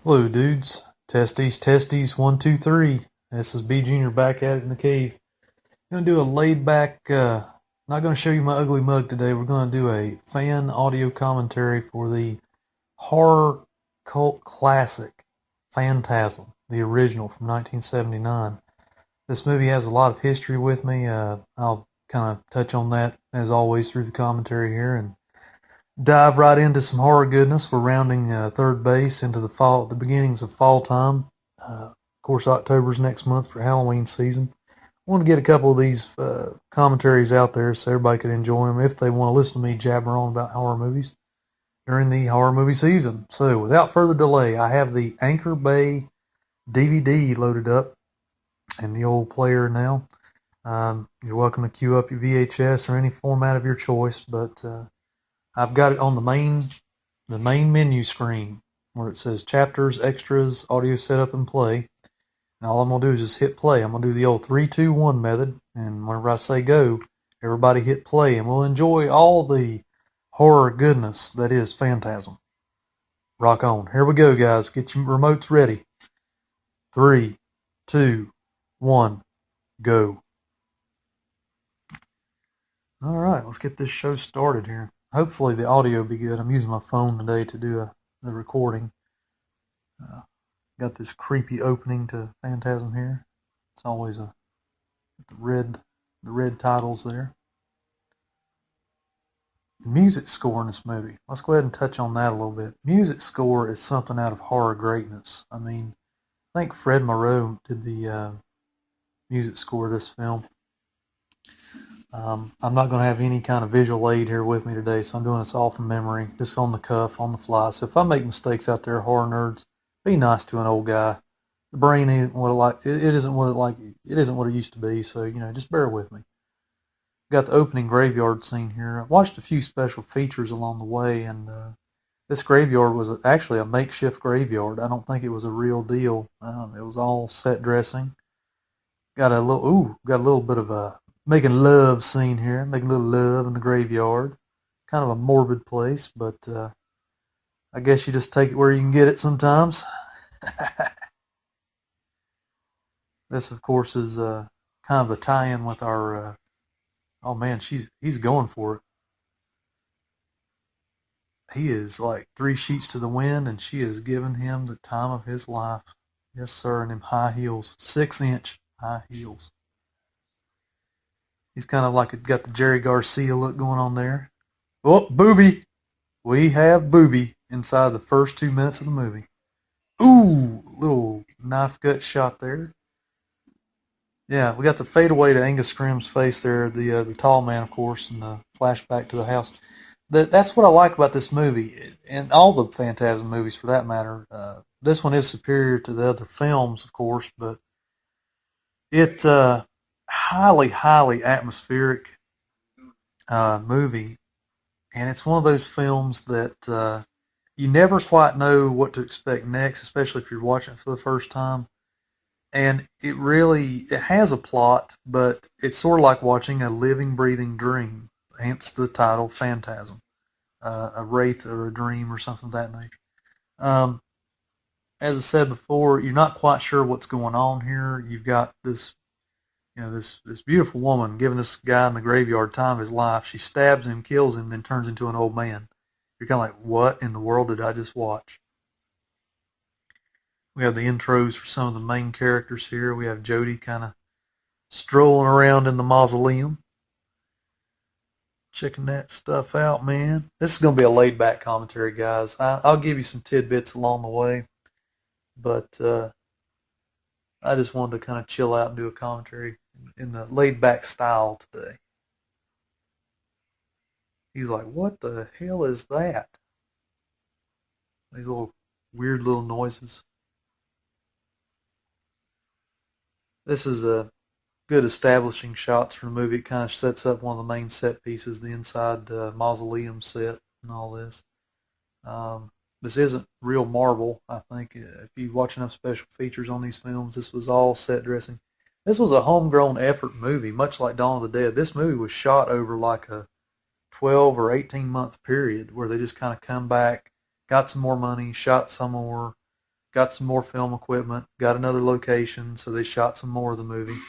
Hello, dudes. Testes, testes, one, two, three. This is B.Jr. back at it in the cave. Gonna do a laid back, not gonna show you my ugly mug today. We're gonna do a fan audio commentary for the horror cult classic, Phantasm, the original from 1979. This movie has a lot of history with me. I'll kind of touch on that as always through the commentary here and dive right into some horror goodness. We're rounding third base into the beginnings of fall time. Of course, October's next month for Halloween season. I want to get a couple of these commentaries out there so everybody can enjoy them if they want to listen to me jabber on about horror movies during the horror movie season. So, without further delay, I have the Anchor Bay DVD loaded up in the old player now. You're welcome to queue up your VHS or any format of your choice, but I've got it on the main menu screen where it says chapters, extras, audio setup, and play. And all I'm gonna do is just hit play. I'm gonna do the old 3-2-1 method, and whenever I say go, everybody hit play, and we'll enjoy all the horror goodness that is Phantasm. Rock on. Here we go, guys. Get your remotes ready. 3, 2, 1, go. All right, let's get this show started here. Hopefully the audio will be good. I'm using my phone today to do the recording. Got this creepy opening to Phantasm here. It's always the red titles there. The music score in this movie. Let's go ahead and touch on that a little bit. Music score is something out of horror greatness. I mean, I think Fred Moreau did the music score of this film. I'm not going to have any kind of visual aid here with me today, so I'm doing this all from memory, just on the cuff, on the fly. So if I make mistakes out there, horror nerds, be nice to an old guy. The brain isn't what it isn't what it used to be. So just bear with me. Got the opening graveyard scene here. I watched a few special features along the way, and this graveyard was actually a makeshift graveyard. I don't think it was a real deal. It was all set dressing. Got a little bit of a making love scene here, making a little love in the graveyard. Kind of a morbid place, but I guess you just take it where you can get it sometimes. This, of course, is kind of the tie-in with our. Oh man, he's going for it. He is like 3 sheets to the wind, and she is giving him the time of his life. Yes, sir, in them high heels, 6-inch high heels. He's kind of like got the Jerry Garcia look going on there. Oh, booby! We have booby inside the first 2 minutes of the movie. Ooh, little knife gut shot there. Yeah, we got the fadeaway to Angus Scrimm's face there, the tall man, of course, and the flashback to the house. That's what I like about this movie, and all the Phantasm movies for that matter. This one is superior to the other films, of course, but it highly, highly atmospheric movie, and it's one of those films that you never quite know what to expect next, especially if you're watching it for the first time. And it has a plot, but it's sort of like watching a living, breathing dream. Hence the title Phantasm, a wraith or a dream or something of that nature. Um, as I said before, you're not quite sure what's going on here. You've got this beautiful woman giving this guy in the graveyard time of his life. She stabs him, kills him, then turns into an old man. You're kind of like, what in the world did I just watch? We have the intros for some of the main characters here. We have Jody kind of strolling around in the mausoleum, checking that stuff out, man. This is going to be a laid back commentary, guys. I'll give you some tidbits along the way, but I just wanted to kind of chill out and do a commentary in the laid back style today. He's like, what the hell is that? These little weird little noises. This is a good establishing shots for the movie. It kind of sets up one of the main set pieces, the inside mausoleum set and all this. This isn't real marble. I think if you watch enough special features on these films, this was all set dressing. This was a homegrown effort movie, much like Dawn of the Dead. This movie was shot over like a 12 or 18 month period where they just kind of come back, got some more money, shot some more, got some more film equipment, got another location, so they shot some more of the movie,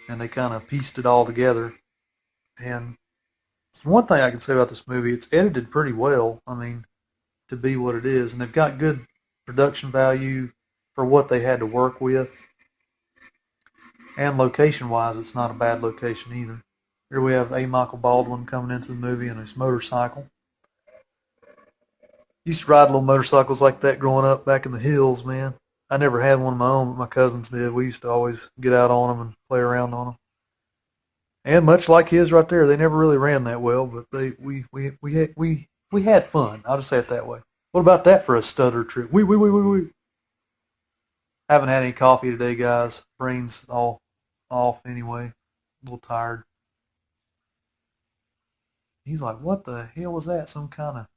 and they kind of pieced it all together. And one thing I can say about this movie, it's edited pretty well. I mean, to be what it is, and they've got good production value for what they had to work with. And location-wise, it's not a bad location either. Here we have A. Michael Baldwin coming into the movie on his motorcycle. Used to ride little motorcycles like that growing up back in the hills, man. I never had one of my own, but my cousins did. We used to always get out on them and play around on them. And much like his right there, they never really ran that well, but we had fun. I'll just say it that way. What about that for a stutter trip? We. Haven't had any coffee today, guys. Brain's all off anyway. A little tired. He's like, what the hell was that? Some kind of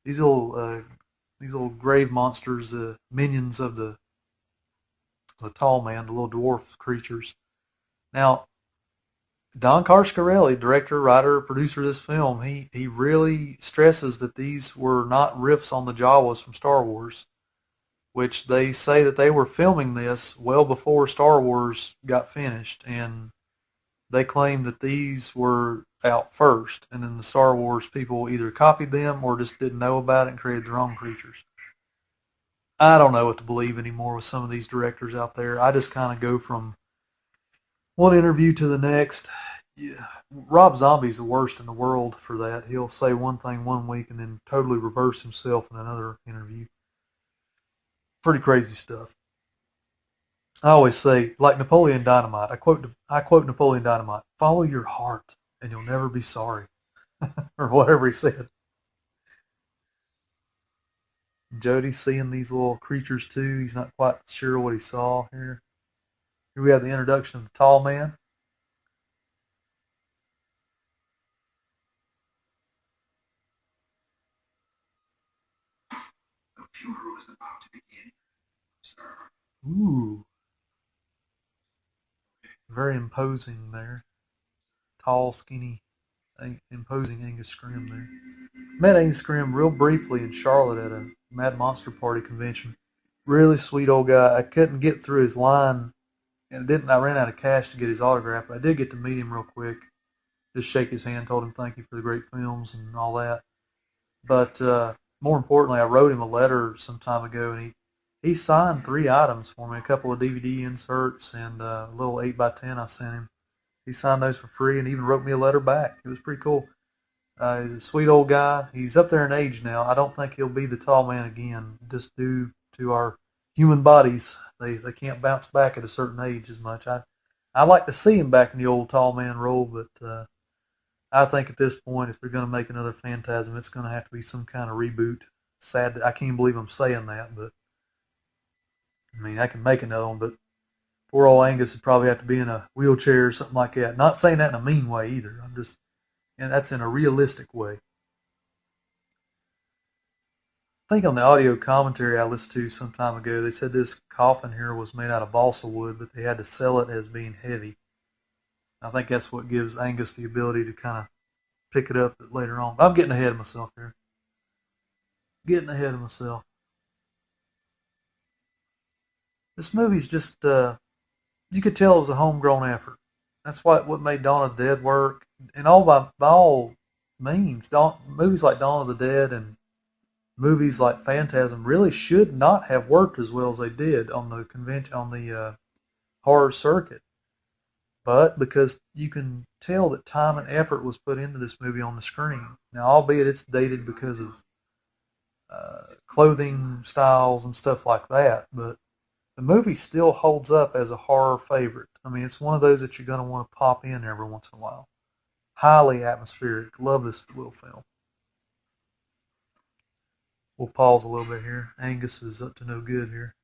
these little grave monsters, minions of the tall man, the little dwarf creatures. Now, Don Coscarelli, director, writer, producer of this film, he really stresses that these were not riffs on the Jawas from Star Wars, which they say that they were filming this well before Star Wars got finished, and they claim that these were out first, and then the Star Wars people either copied them or just didn't know about it and created their own creatures. I don't know what to believe anymore with some of these directors out there. I just kind of go from one interview to the next. Yeah. Rob Zombie's the worst in the world for that. He'll say one thing one week and then totally reverse himself in another interview. Pretty crazy stuff. I always say, like Napoleon Dynamite, I quote Napoleon Dynamite, follow your heart and you'll never be sorry, or whatever he said. Jody's seeing these little creatures too. He's not quite sure what he saw here. Here we have the introduction of the tall man. Ooh, very imposing there. Tall, skinny, imposing Angus Scrimm there. Met Angus Scrimm real briefly in Charlotte at a Mad Monster Party convention. Really sweet old guy. I couldn't get through his line, and didn't. I ran out of cash to get his autograph, but I did get to meet him real quick. Just shake his hand, told him thank you for the great films and all that. But more importantly, I wrote him a letter some time ago, and he signed 3 items for me, a couple of DVD inserts and a little 8x10 I sent him. He signed those for free and even wrote me a letter back. It was pretty cool. He's a sweet old guy. He's up there in age now. I don't think he'll be the tall man again, just due to our human bodies. They can't bounce back at a certain age as much. I like to see him back in the old tall man role, but I think at this point, if they're going to make another Phantasm, it's going to have to be some kind of reboot. Sad, I can't believe I'm saying that, but I mean, I can make another one, but poor old Angus would probably have to be in a wheelchair or something like that. Not saying that in a mean way either. I'm just, and that's in a realistic way. I think on the audio commentary I listened to some time ago, they said this coffin here was made out of balsa wood, but they had to sell it as being heavy. I think that's what gives Angus the ability to kind of pick it up later on. But I'm getting ahead of myself here. Getting ahead of myself. This movie's just, you could tell it was a homegrown effort. That's what made Dawn of the Dead work. And all by all means, movies like Dawn of the Dead and movies like Phantasm really should not have worked as well as they did on the convention, on the horror circuit. But because you can tell that time and effort was put into this movie on the screen. Now, albeit it's dated because of clothing styles and stuff like that, but the movie still holds up as a horror favorite. I mean, it's one of those that you're going to want to pop in every once in a while. Highly atmospheric. Love this little film. We'll pause a little bit here. Angus is up to no good here.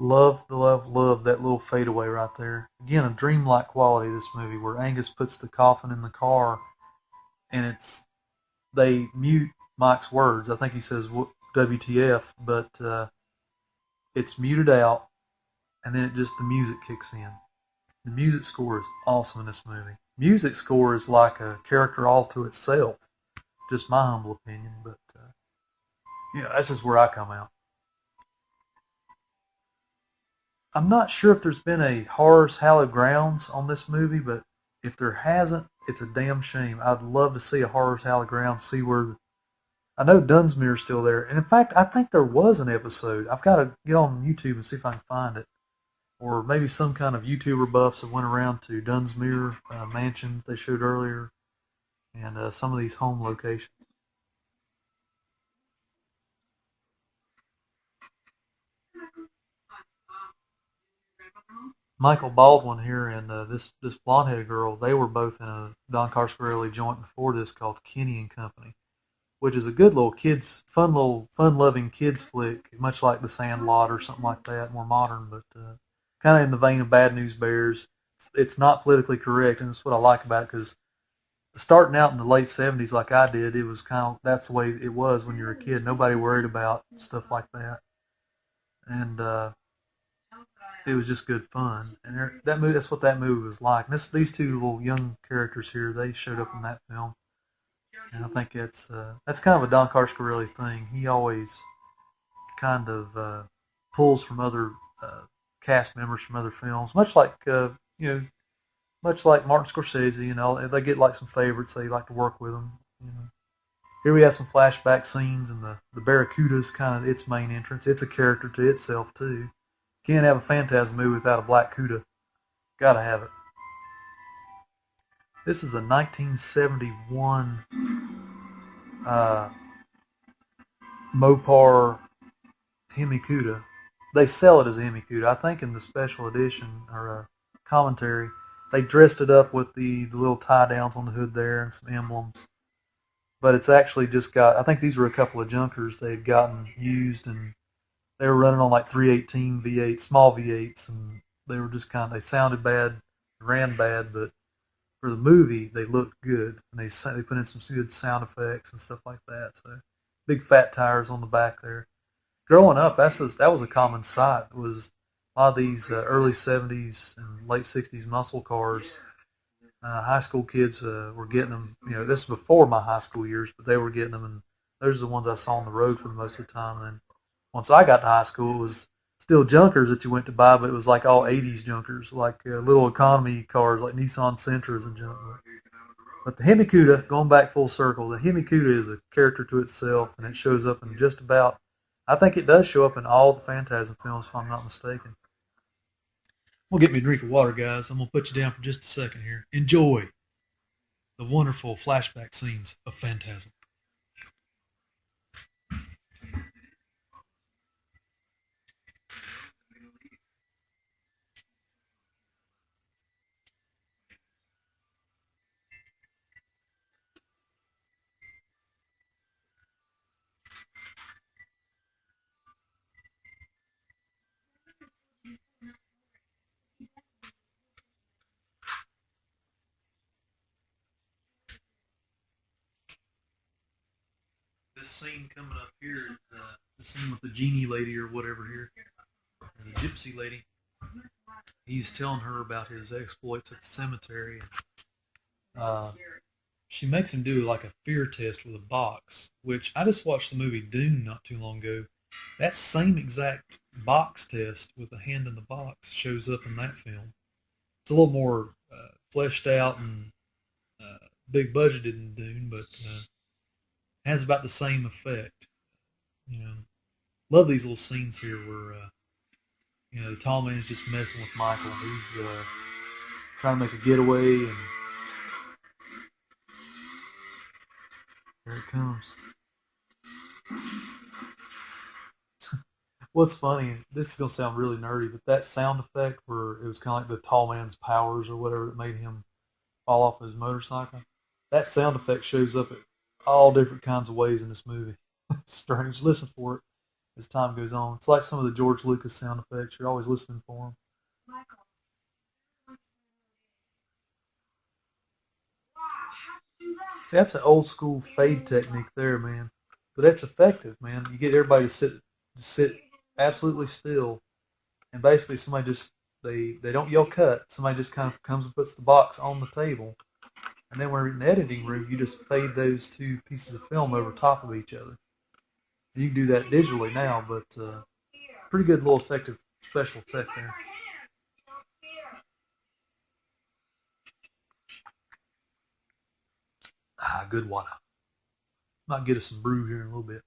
Love that little fadeaway right there. Again, a dreamlike quality, this movie, where Angus puts the coffin in the car and they mute Mike's words. I think he says WTF, but it's muted out, and then the music kicks in. The music score is awesome in this movie. Music score is like a character all to itself. Just my humble opinion, but that's just where I come out. I'm not sure if there's been a Horror's Hallowed Grounds on this movie, but if there hasn't, it's a damn shame. I'd love to see a Horror's Hallowed Grounds, see where I know Dunsmuir's still there. And in fact, I think there was an episode. I've got to get on YouTube and see if I can find it. Or maybe some kind of YouTuber buffs that went around to Dunsmuir Mansion they showed earlier, and some of these home locations. Michael Baldwin here and this blonde-headed girl, they were both in a Don Coscarelli joint before this called Kenny and Company, which is a good little fun-loving kids flick, much like The Sandlot or something like that, more modern, but kind of in the vein of Bad News Bears. It's not politically correct, and that's what I like about it, because starting out in the late 70s like I did, it was kind of, that's the way it was when you were a kid. Nobody worried about stuff like that. And it was just good fun. And that movie, that's what that movie was like. And these two little young characters here, they showed up in that film. And I think that's kind of a Don Coscarelli thing. He always kind of pulls from other cast members from other films, much like much like Martin Scorsese. They get like some favorites. They like to work with them. Here we have some flashback scenes, and the Barracuda's kind of its main entrance. It's a character to itself too. Can't have a Phantasm movie without a black Cuda. Gotta have it. This is a 1971 Mopar Hemi-Cuda. They sell it as a Hemi-Cuda. I think in the special edition or commentary, they dressed it up with the little tie downs on the hood there and some emblems. But it's actually just got, I think these were a couple of junkers they had gotten used, and they were running on like 318 V8, small V8s, and they were just they sounded bad, ran bad, but for the movie, they looked good, and they put in some good sound effects and stuff like that. So big fat tires on the back there. Growing up, that was a common sight. It was a lot of these early 70s and late 60s muscle cars. High school kids were getting them. This is before my high school years, but they were getting them, and those are the ones I saw on the road for the most of the time. And once I got to high school, it was still junkers that you went to buy, but it was like all 80s junkers, like little economy cars like Nissan Sentras and junk. But the Hemi-Cuda, going back full circle, the Hemi-Cuda is a character to itself, and it shows up in just about, I think it does show up in all the Phantasm films, if I'm not mistaken. We'll get me a drink of water, guys. I'm going to put you down for just a second here. Enjoy the wonderful flashback scenes of Phantasm. This scene coming up here is the scene with the genie lady or whatever here, the gypsy lady. He's telling her about his exploits at the cemetery. She makes him do like a fear test with a box, which I just watched the movie Dune not too long ago. That same exact box test with the hand in the box shows up in that film. It's a little more fleshed out and big budgeted in Dune, but has about the same effect. Love these little scenes here where the tall man's just messing with Michael. He's trying to make a getaway, and here it comes. What's funny, this is going to sound really nerdy, but that sound effect where it was kind of like the tall man's powers or whatever that made him fall off his motorcycle, that sound effect shows up at all different kinds of ways in this movie. It's strange. Listen for it. as time goes on. It's like some of the George Lucas sound effects. You're always listening for them. See, that's an old school fade technique there, man. But that's effective, man. You get everybody to sit absolutely still, and basically somebody just they don't yell cut. Somebody just kind of comes and puts the box on the table, and then when we're in the editing room, you just fade those two pieces of film over top of each other. You can do that digitally now, but pretty good little effective special effect there. Ah, good water. Might get us some brew here in a little bit.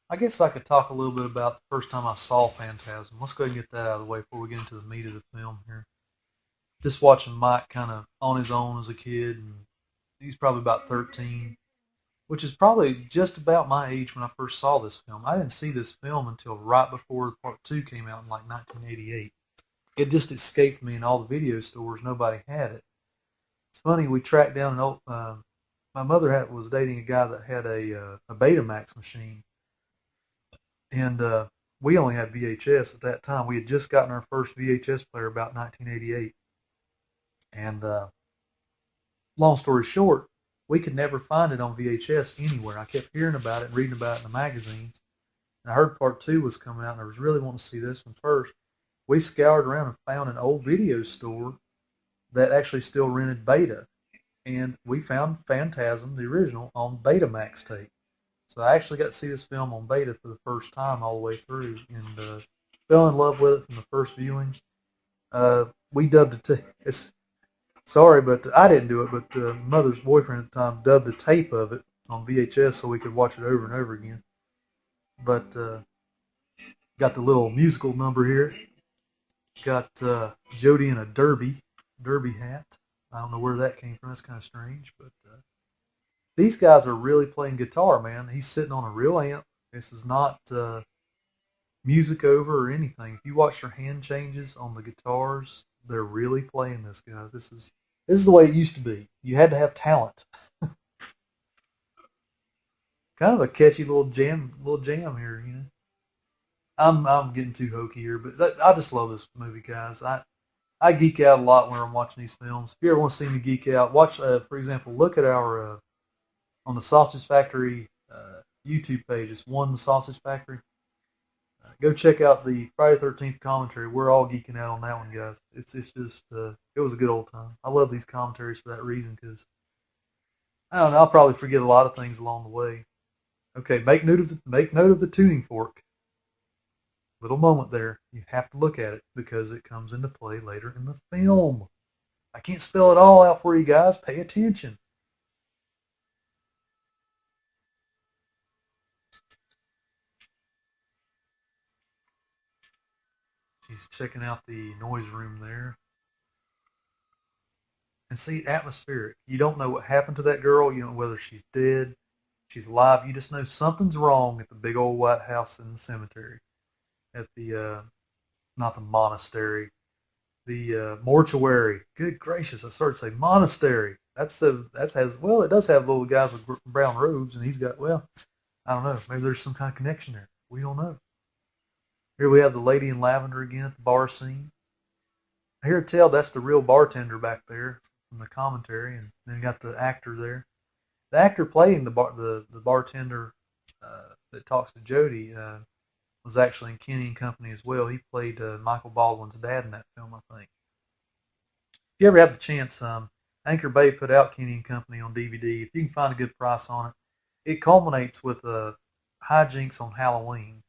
I guess I could talk a little bit about the first time I saw Phantasm. Let's go ahead and get that out of the way before we get into the meat of the film here. Just watching Mike kind of on his own as a kid, and he's probably about 13, which is probably just about my age when I first saw this film. I didn't see this film until right before part two came out in like 1988. It just escaped me in all the video stores. Nobody had it. It's funny, we tracked down an old, my mother was dating a guy that had a Betamax machine, and we only had VHS at that time. We had just gotten our first VHS player about 1988, and long story short, we could never find it on VHS anywhere. I kept hearing about it and reading about it in the magazines, and I heard part two was coming out, and I was really wanting to see this one first. We scoured around and found an old video store that actually still rented Beta, and we found Phantasm, the original, on Betamax tape. So I actually got to see this film on Beta for the first time all the way through, and fell in love with it from the first viewing. We dubbed it. It's sorry, but I didn't do it. But mother's boyfriend at the time dubbed the tape of it on VHS so we could watch it over and over again. But got the little musical number here. Got Jody in a derby hat. I don't know where that came from. That's kind of strange, but these guys are really playing guitar, man. He's sitting on a real amp. This is not music over or anything. If you watch their hand changes on the guitars, they're really playing this, guys. This is the way it used to be. You had to have talent. Kind of a catchy little jam here, you know. I'm getting too hokey here, but I just love this movie, guys. I geek out a lot when I'm watching these films. If you ever want to see me geek out, watch, for example, look at our on the Sausage Factory YouTube page. It's One the Sausage Factory. Go check out the Friday 13th commentary. We're all geeking out on that one, guys. It's just it was a good old time. I love these commentaries for that reason because I don't know. I'll probably forget a lot of things along the way. Okay, make note of the tuning fork. Little moment there. You have to look at it because it comes into play later in the film. I can't spell it all out for you guys. Pay attention. She's checking out the noise room there. And see, atmospheric. You don't know what happened to that girl. You don't know whether she's dead, she's alive. You just know something's wrong at the big old white house in the cemetery. At the, not the monastery, the mortuary. Good gracious, I started to say monastery. That has, well, it does have little guys with brown robes, and he's got, well, I don't know. Maybe there's some kind of connection there. We don't know. Here we have the lady in lavender again at the bar scene. I hear tell that's the real bartender back there from the commentary, and then got the actor there. The actor playing the bartender that talks to Jody was actually in Kenny and Company as well. He played Michael Baldwin's dad in that film, I think. If you ever have the chance, Anchor Bay put out Kenny and Company on DVD. If you can find a good price on it, it culminates with hijinks on Halloween.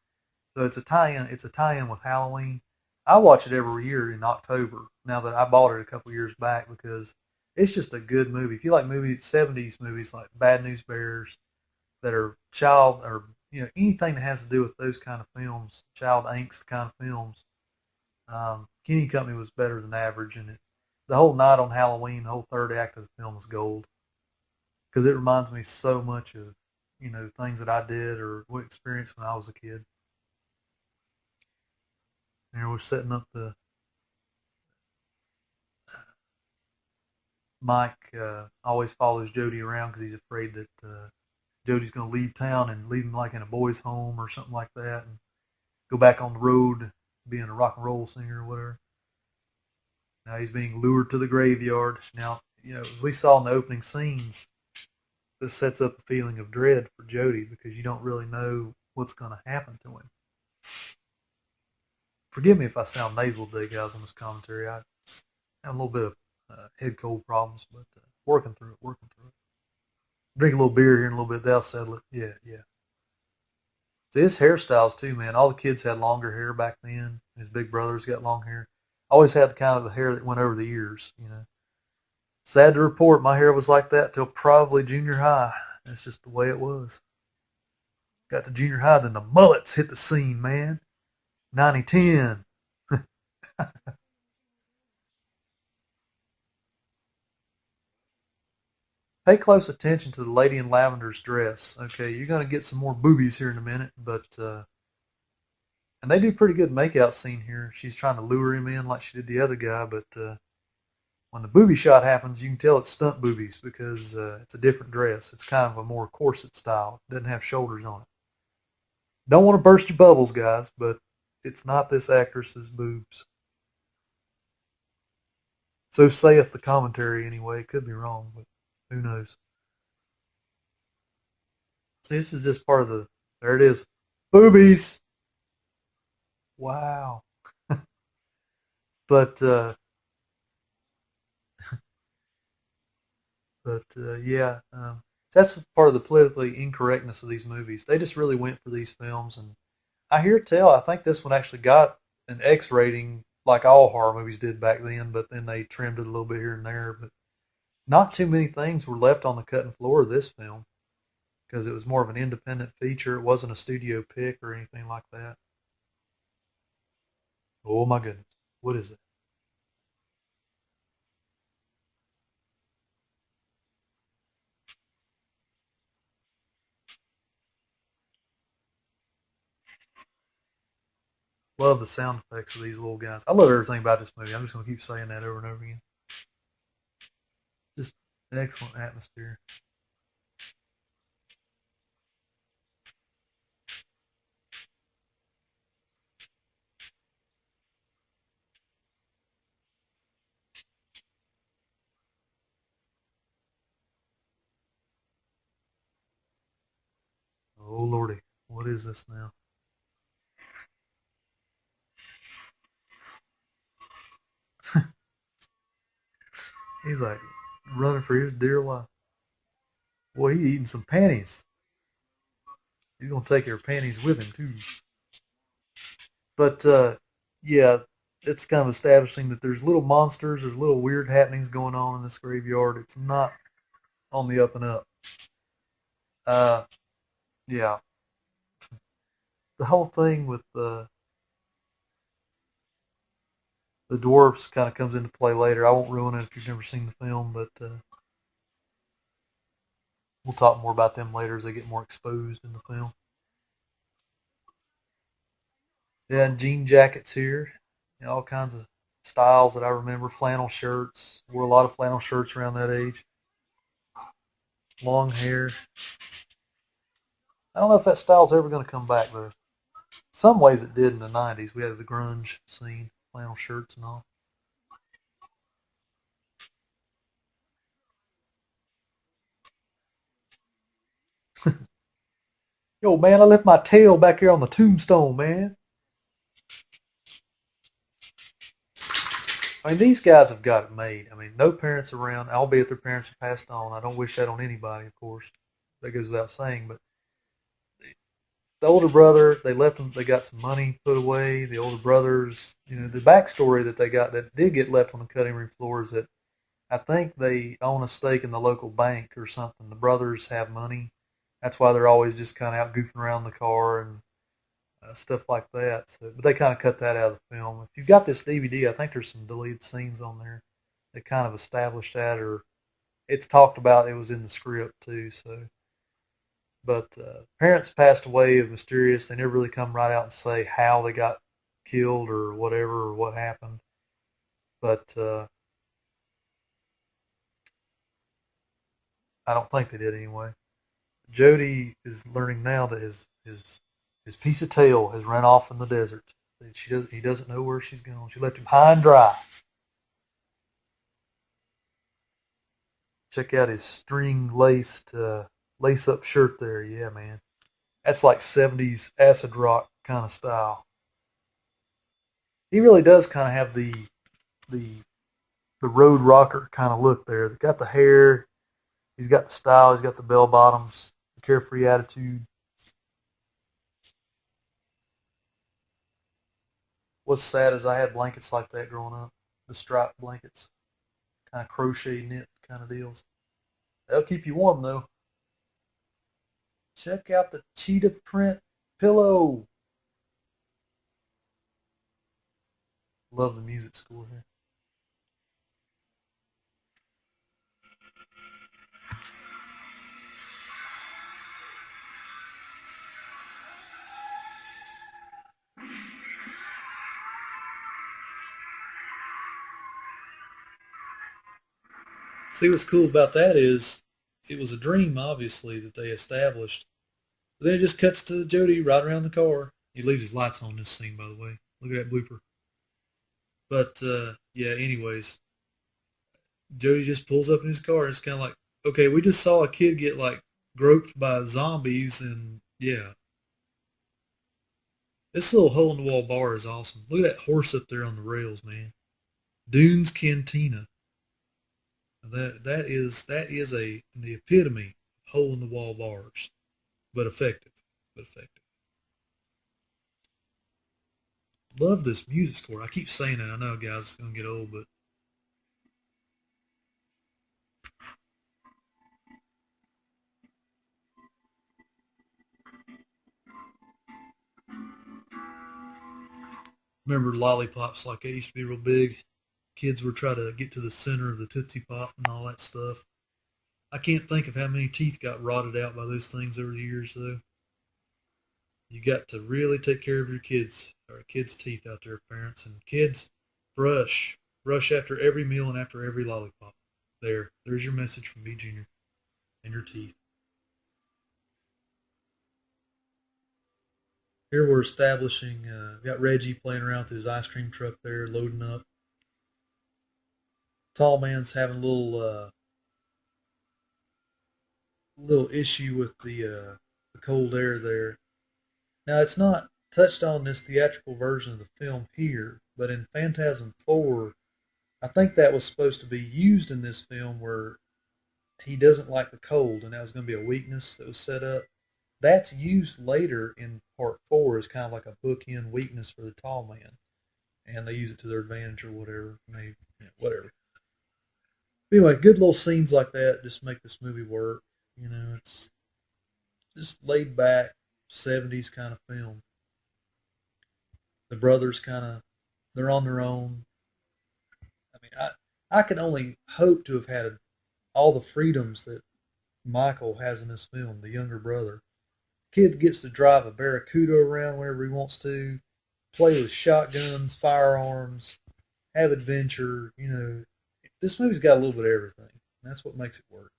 So it's a tie-in. It's a tie-in with Halloween. I watch it every year in October. Now that I bought it a couple years back because it's just a good movie. If you like movies, 70s movies like Bad News Bears, that are child or anything that has to do with those kind of films, child angst kind of films, Kenny Company was better than average in it. The whole night on Halloween, the whole third act of the film is gold because it reminds me so much of things that I did or what experienced when I was a kid. And we're setting up the Mike always follows Jody around because he's afraid that Jody's going to leave town and leave him like in a boys' home or something like that, and go back on the road being a rock and roll singer or whatever. Now he's being lured to the graveyard. Now, as we saw in the opening scenes, this sets up a feeling of dread for Jody because you don't really know what's going to happen to him. Forgive me if I sound nasal today, guys, on this commentary. I have a little bit of head cold problems, but working through it, working through it. Drink a little beer here in a little bit, that'll settle it. Yeah, yeah. See, his hairstyles too, man. All the kids had longer hair back then. His big brothers got long hair. Always had kind of the hair that went over the ears. Sad to report, my hair was like that till probably junior high. That's just the way it was. Got to junior high, then the mullets hit the scene, man. 90-10. Pay close attention to the lady in lavender's dress. Okay, you're going to get some more boobies here in a minute, but and they do pretty good makeout scene here. She's trying to lure him in like she did the other guy, but when the booby shot happens, you can tell it's stunt boobies because it's a different dress. It's kind of a more corset style. It doesn't have shoulders on it. Don't want to burst your bubbles, guys, but it's not this actress's boobs. So saith the commentary anyway. It could be wrong, but who knows? See, this is just part of the, there it is. Boobies! Wow. But, yeah, that's part of the politically incorrectness of these movies. They just really went for these films, and I hear tell, I think this one actually got an X rating like all horror movies did back then, but then they trimmed it a little bit here and there. But not too many things were left on the cutting floor of this film because it was more of an independent feature. It wasn't a studio pick or anything like that. Oh my goodness. What is it? Love the sound effects of these little guys. I love everything about this movie. I'm just going to keep saying that over and over again. Just excellent atmosphere. Oh lordy, what is this now? He's like running for his dear life. Boy, he eating some panties. He's gonna take your panties with him too. But yeah, it's kind of establishing that there's little monsters, there's little weird happenings going on in this graveyard. It's not on the up and up. Uh, yeah, the whole thing with the dwarfs kind of comes into play later. I won't ruin it if you've never seen the film, but we'll talk more about them later as they get more exposed in the film. Yeah, and jean jackets here, all kinds of styles that I remember. Flannel shirts, wore a lot of flannel shirts around that age. Long hair. I don't know if that style's ever going to come back though. Some ways it did in the '90s. We had the grunge scene, flannel shirts and all. Yo, man, I left my tail back here on the tombstone, man. I mean, these guys have got it made. I mean, no parents around, albeit their parents have passed on. I don't wish that on anybody, of course. That goes without saying. But the older brother, they left him. They got some money put away. The older brothers, the backstory that they got that did get left on the cutting room floor is that I think they own a stake in the local bank or something. The brothers have money. That's why they're always just kind of out goofing around the car and stuff like that. So, but they kind of cut that out of the film. If you've got this DVD, I think there's some deleted scenes on there that kind of establish that, or it's talked about. It was in the script too. So But parents passed away of mysterious. They never really come right out and say how they got killed or whatever or what happened. But I don't think they did anyway. Jody is learning now that his piece of tail has run off in the desert. He doesn't know where she's gone. She left him high and dry. Check out his string laced lace up shirt there. Yeah, man, that's like '70s acid rock kind of style. He really does kind of have the the road rocker kind of look there. He's got the hair, he's got the style, he's got the bell bottoms, the carefree attitude. What's sad is I had blankets like that growing up, the striped blankets, kind of crochet knit kind of deals. They'll keep you warm though. Check out the cheetah print pillow. Love the music score here. See, what's cool about that is it was a dream, obviously, that they established. But then it just cuts to Jody right around the car. He leaves his lights on this scene, by the way. Look at that blooper. But yeah, anyways, Jody just pulls up in his car. It's kind of like, okay, we just saw a kid get like groped by zombies, and yeah, this little hole in the wall bar is awesome. Look at that horse up there on the rails, man. Dune's Cantina. That is a the epitome of hole in the wall bars, but effective, but effective. Love this music score. I keep saying it. I know, guys, it's gonna get old, but remember lollipops like they used to be real big. Kids were trying to get to the center of the Tootsie Pop and all that stuff. I can't think of how many teeth got rotted out by those things over the years, though. You got to really take care of your kids or kids' teeth out there, parents. And kids, brush after every meal and after every lollipop. There's your message from B.Jr. and your teeth. Here we're establishing. Got Reggie playing around with his ice cream truck there, loading up. Tall man's having a little issue with the cold air there. Now it's not touched on this theatrical version of the film here, but in Phantasm 4, I think that was supposed to be used in this film where he doesn't like the cold, and that was going to be a weakness that was set up. That's used later in part 4 as kind of like a bookend weakness for the tall man, and they use it to their advantage or whatever. Maybe whatever. Anyway, good little scenes like that just make this movie work. It's just laid back '70s kind of film. The brothers kind of they're on their own. I mean, I can only hope to have had all the freedoms that Michael has in this film, the younger brother. Kid gets to drive a Barracuda around whenever he wants to, play with shotguns, firearms, have adventure. This movie's got a little bit of everything. And that's what makes it work.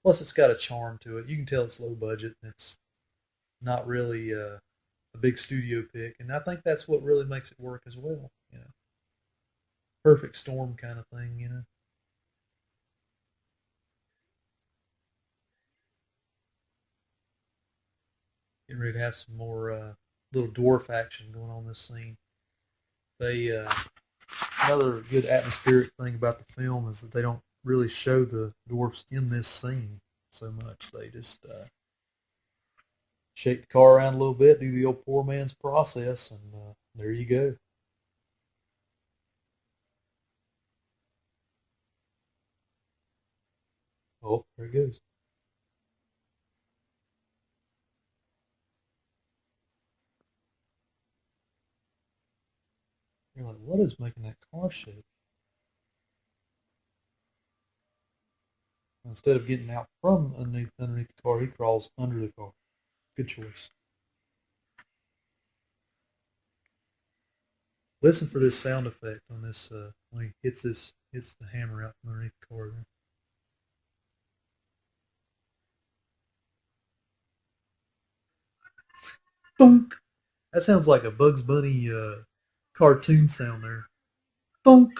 Plus, it's got a charm to it. You can tell it's low budget and it's not really a big studio pick, and I think that's what really makes it work as well. Perfect storm kind of thing. Getting ready to have some more little dwarf action going on in this scene. They another good atmospheric thing about the film is that they don't really show the dwarfs in this scene so much. They just shake the car around a little bit, do the old poor man's process, and there you go. Oh, there it goes. You're like, what is making that car shake? Instead of getting out from underneath the car, he crawls under the car. Good choice. Listen for this sound effect on this when he hits the hammer out from underneath the car. There. Thunk. That sounds like a Bugs Bunny cartoon sound there. Thunk.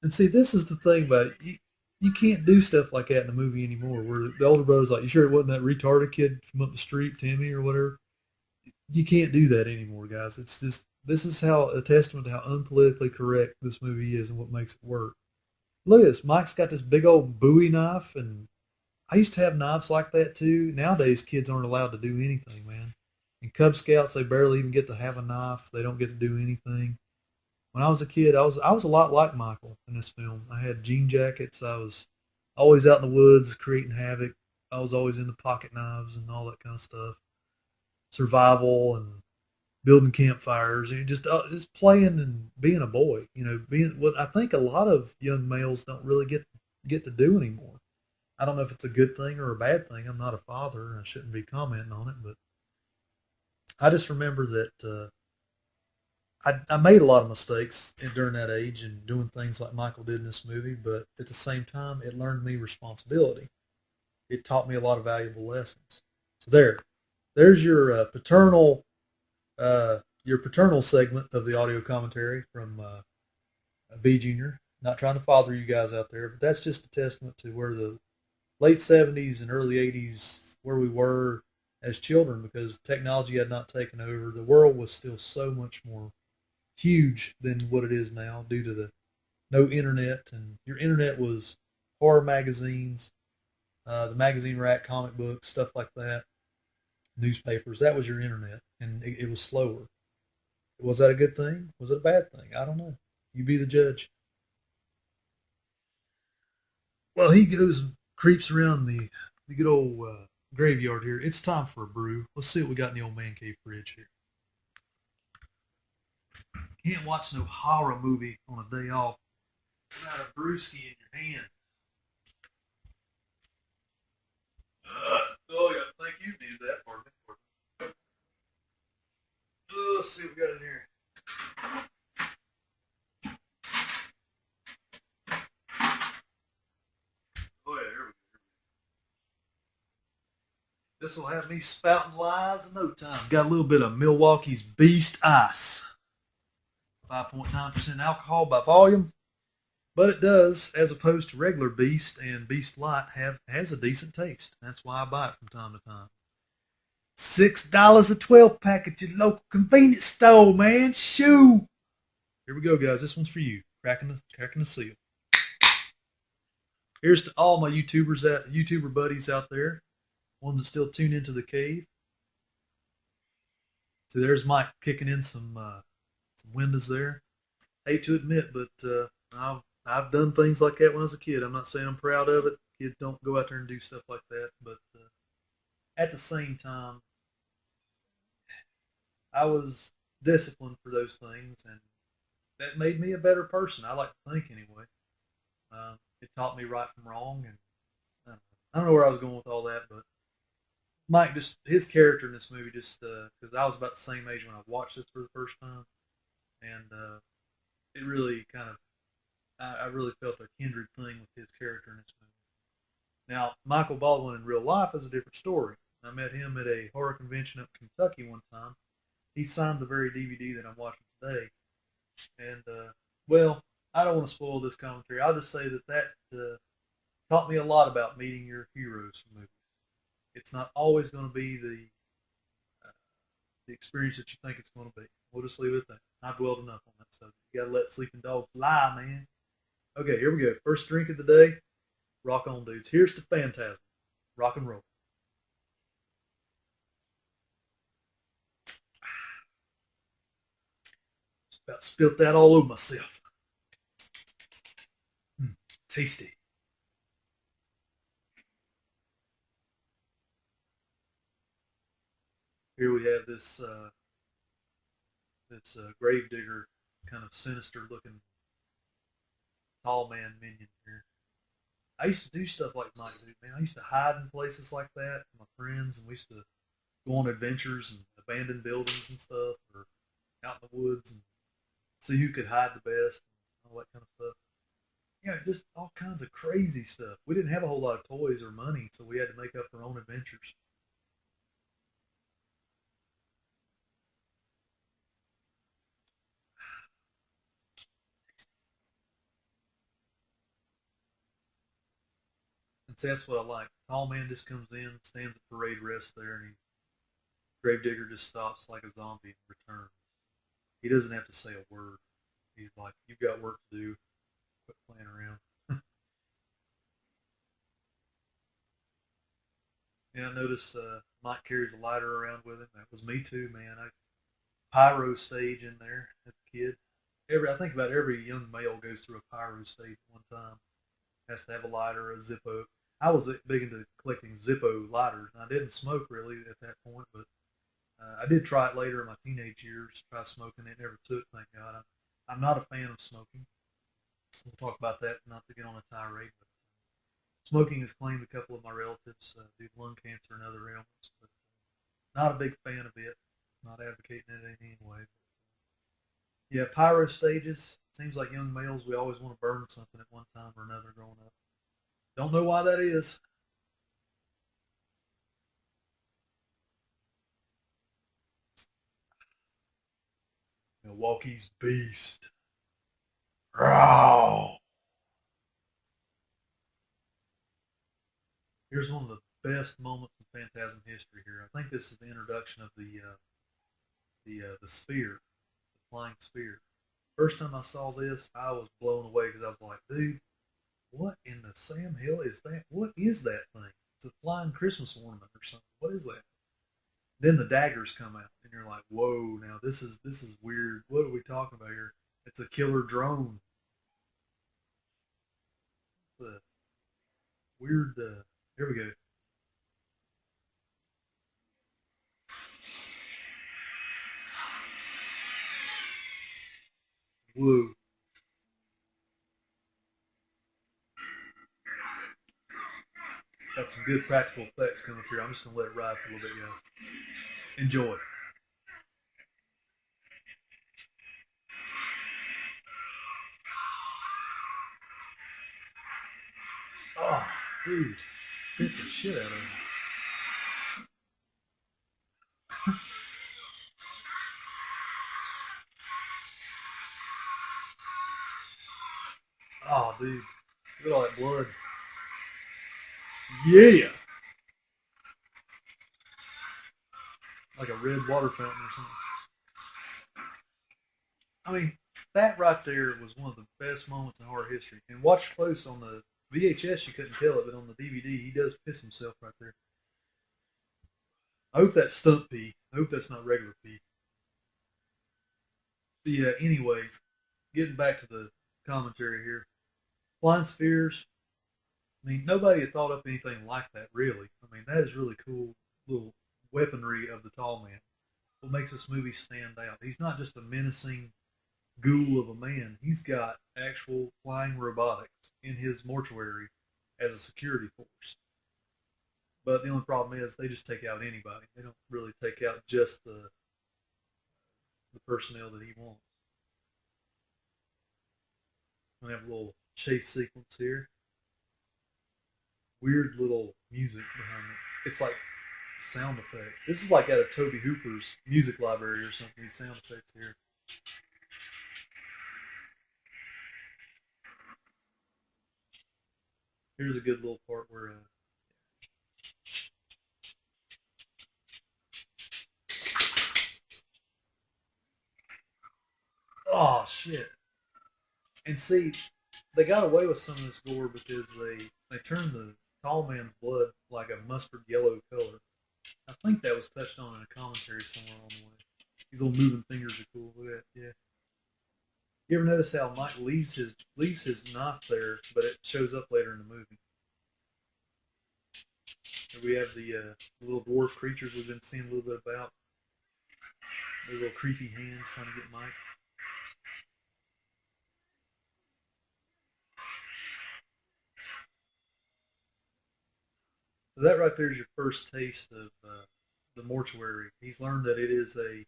And see, this is the thing about it. You can't do stuff like that in a movie anymore. Where the older brother's like, "You sure it wasn't that retarded kid from up the street, Timmy or whatever?" You can't do that anymore, guys. It's just this is how a testament to how unpolitically correct this movie is and what makes it work. Look at this. Mike's got this big old Bowie knife, and I used to have knives like that too. Nowadays, kids aren't allowed to do anything, man. In Cub Scouts, they barely even get to have a knife. They don't get to do anything. When I was a kid, I was a lot like Michael in this film. I had jean jackets. I was always out in the woods creating havoc. I was always into pocket knives and all that kind of stuff. Survival and building campfires and just playing and being a boy. Being what I think a lot of young males don't really get to do anymore. I don't know if it's a good thing or a bad thing. I'm not a father, and I shouldn't be commenting on it, but I just remember that I made a lot of mistakes during that age and doing things like Michael did in this movie, but at the same time, it learned me responsibility. It taught me a lot of valuable lessons. So there's your paternal segment of the audio commentary from B.Jr. Not trying to father you guys out there, but that's just a testament to where the late 70s and early 80s, where we were as children, because technology had not taken over. The world was still so much more huge than what it is now due to the no internet, and your internet was horror magazines, the magazine rack, comic books, stuff like that, newspapers. That was your internet, and it was slower. Was that a good thing? Was it a bad thing? I don't know. You be the judge. Well, he goes and creeps around the good old graveyard here. It's time for a brew. Let's see what we got in the old man cave fridge here. You can't watch no horror movie on a day off without a brewski in your hand. Oh, yeah, thank you did that for me. Let's see what we got in here. Oh, yeah, here we go. This will have me spouting lies in no time. Got a little bit of Milwaukee's Beast Ice. 5.9% alcohol by volume. But it does, as opposed to regular Beast and Beast Light, has a decent taste. That's why I buy it from time to time. $6 a 12 pack at your local convenience store, man. Shoo! Here we go, guys. This one's for you. Cracking the seal. Here's to all my YouTuber buddies out there, ones that still tune into the cave. So there's Mike kicking in some windows there. Hate to admit, but I've done things like that when I was a kid. I'm not saying I'm proud of it. Kids don't go out there and do stuff like that, but at the same time, I was disciplined for those things, and that made me a better person. I like to think anyway. It taught me right from wrong, and I don't know where I was going with all that, but Mike, just his character in this movie, just because I was about the same age when I watched this for the first time, and it really kind of, I really felt a kindred thing with his character in this movie. Now, Michael Baldwin in real life is a different story. I met him at a horror convention up in Kentucky one time. He signed the very DVD that I'm watching today, and well, I don't want to spoil this commentary. I'll just say that taught me a lot about meeting your heroes from movies. It's not always going to be the experience that you think it's going to be. We'll just leave it at that. I've dwelled enough on that subject. You got to let sleeping dogs lie, man. Okay, here we go. First drink of the day. Rock on, dudes. Here's to Phantasm. Rock and roll. Just about spilt that all over myself. Tasty. Here we have this gravedigger, kind of sinister looking tall man minion here. I used to do stuff like Mike do, man. I used to hide in places like that with my friends, and we used to go on adventures and abandon buildings and stuff, or out in the woods and see who could hide the best and all that kind of stuff. Yeah, just all kinds of crazy stuff. We didn't have a whole lot of toys or money, so we had to make up our own adventures. And so that's what I like. Tall man just comes in, stands at parade rest there, and Gravedigger just stops like a zombie and returns. He doesn't have to say a word. He's like, "You've got work to do. Quit playing around." Yeah, I noticed Mike carries a lighter around with him. That was me too, man. I pyro stage in there as a kid. I think about every young male goes through a pyro stage one time. Has to have a lighter, a Zippo. I was big into collecting Zippo lighters, and I didn't smoke really at that point, but I did try it later in my teenage years. Try smoking, it never took. Thank God. I'm not a fan of smoking. We'll talk about that, not to get on a tirade. But smoking has claimed a couple of my relatives due to lung cancer and other ailments, but not a big fan of it. Not advocating it anyway. Yeah, pyro stages. Seems like young males, we always want to burn something at one time or another growing up. Don't know why that is. Milwaukee's Beast. Growl. Here's one of the best moments in Phantasm history. Here, I think this is the introduction of the sphere, the flying sphere. First time I saw this, I was blown away because I was like, dude, what in the Sam Hill is that? What is that thing? It's a flying Christmas ornament or something. What is that? Then the daggers come out, and you're like, whoa! Now this is weird. What are we talking about here? It's a killer drone. The weird. Here we go. Whoa! Got some good practical effects coming up here. I'm just gonna let it ride for a little bit, guys. Enjoy. Oh, dude, bit the shit out of him. Oh, dude, look at all that blood. Yeah, like a red water fountain or something. I mean, that right there was one of the best moments in horror history. And watch close on the VHS, you couldn't tell it, but on the DVD, he does piss himself right there. I hope that's stunt pee. I hope that's not regular pee. But yeah, anyway, getting back to the commentary here. Flying spheres, I mean, nobody had thought up anything like that, really. I mean, that is really cool little weaponry of the tall man. What makes this movie stand out? He's not just a menacing ghoul of a man. He's got actual flying robotics in his mortuary as a security force. But the only problem is they just take out anybody. They don't really take out just the personnel that he wants. We have a little chase sequence here. Weird little music behind it. It's like sound effects. This is like out of Toby Hooper's music library or something. These sound effects here. Here's a good little part where oh shit. And see, they got away with some of this gore because they turned the tall man's blood like a mustard yellow color. I think that was touched on in a commentary somewhere on the way. These little moving fingers are cool. Look at that, yeah. You ever notice how Mike leaves his knife there, but it shows up later in the movie? Here we have the little dwarf creatures we've been seeing a little bit about. Their little creepy hands trying to get Mike. So that right there is your first taste of the mortuary. He's learned that it is a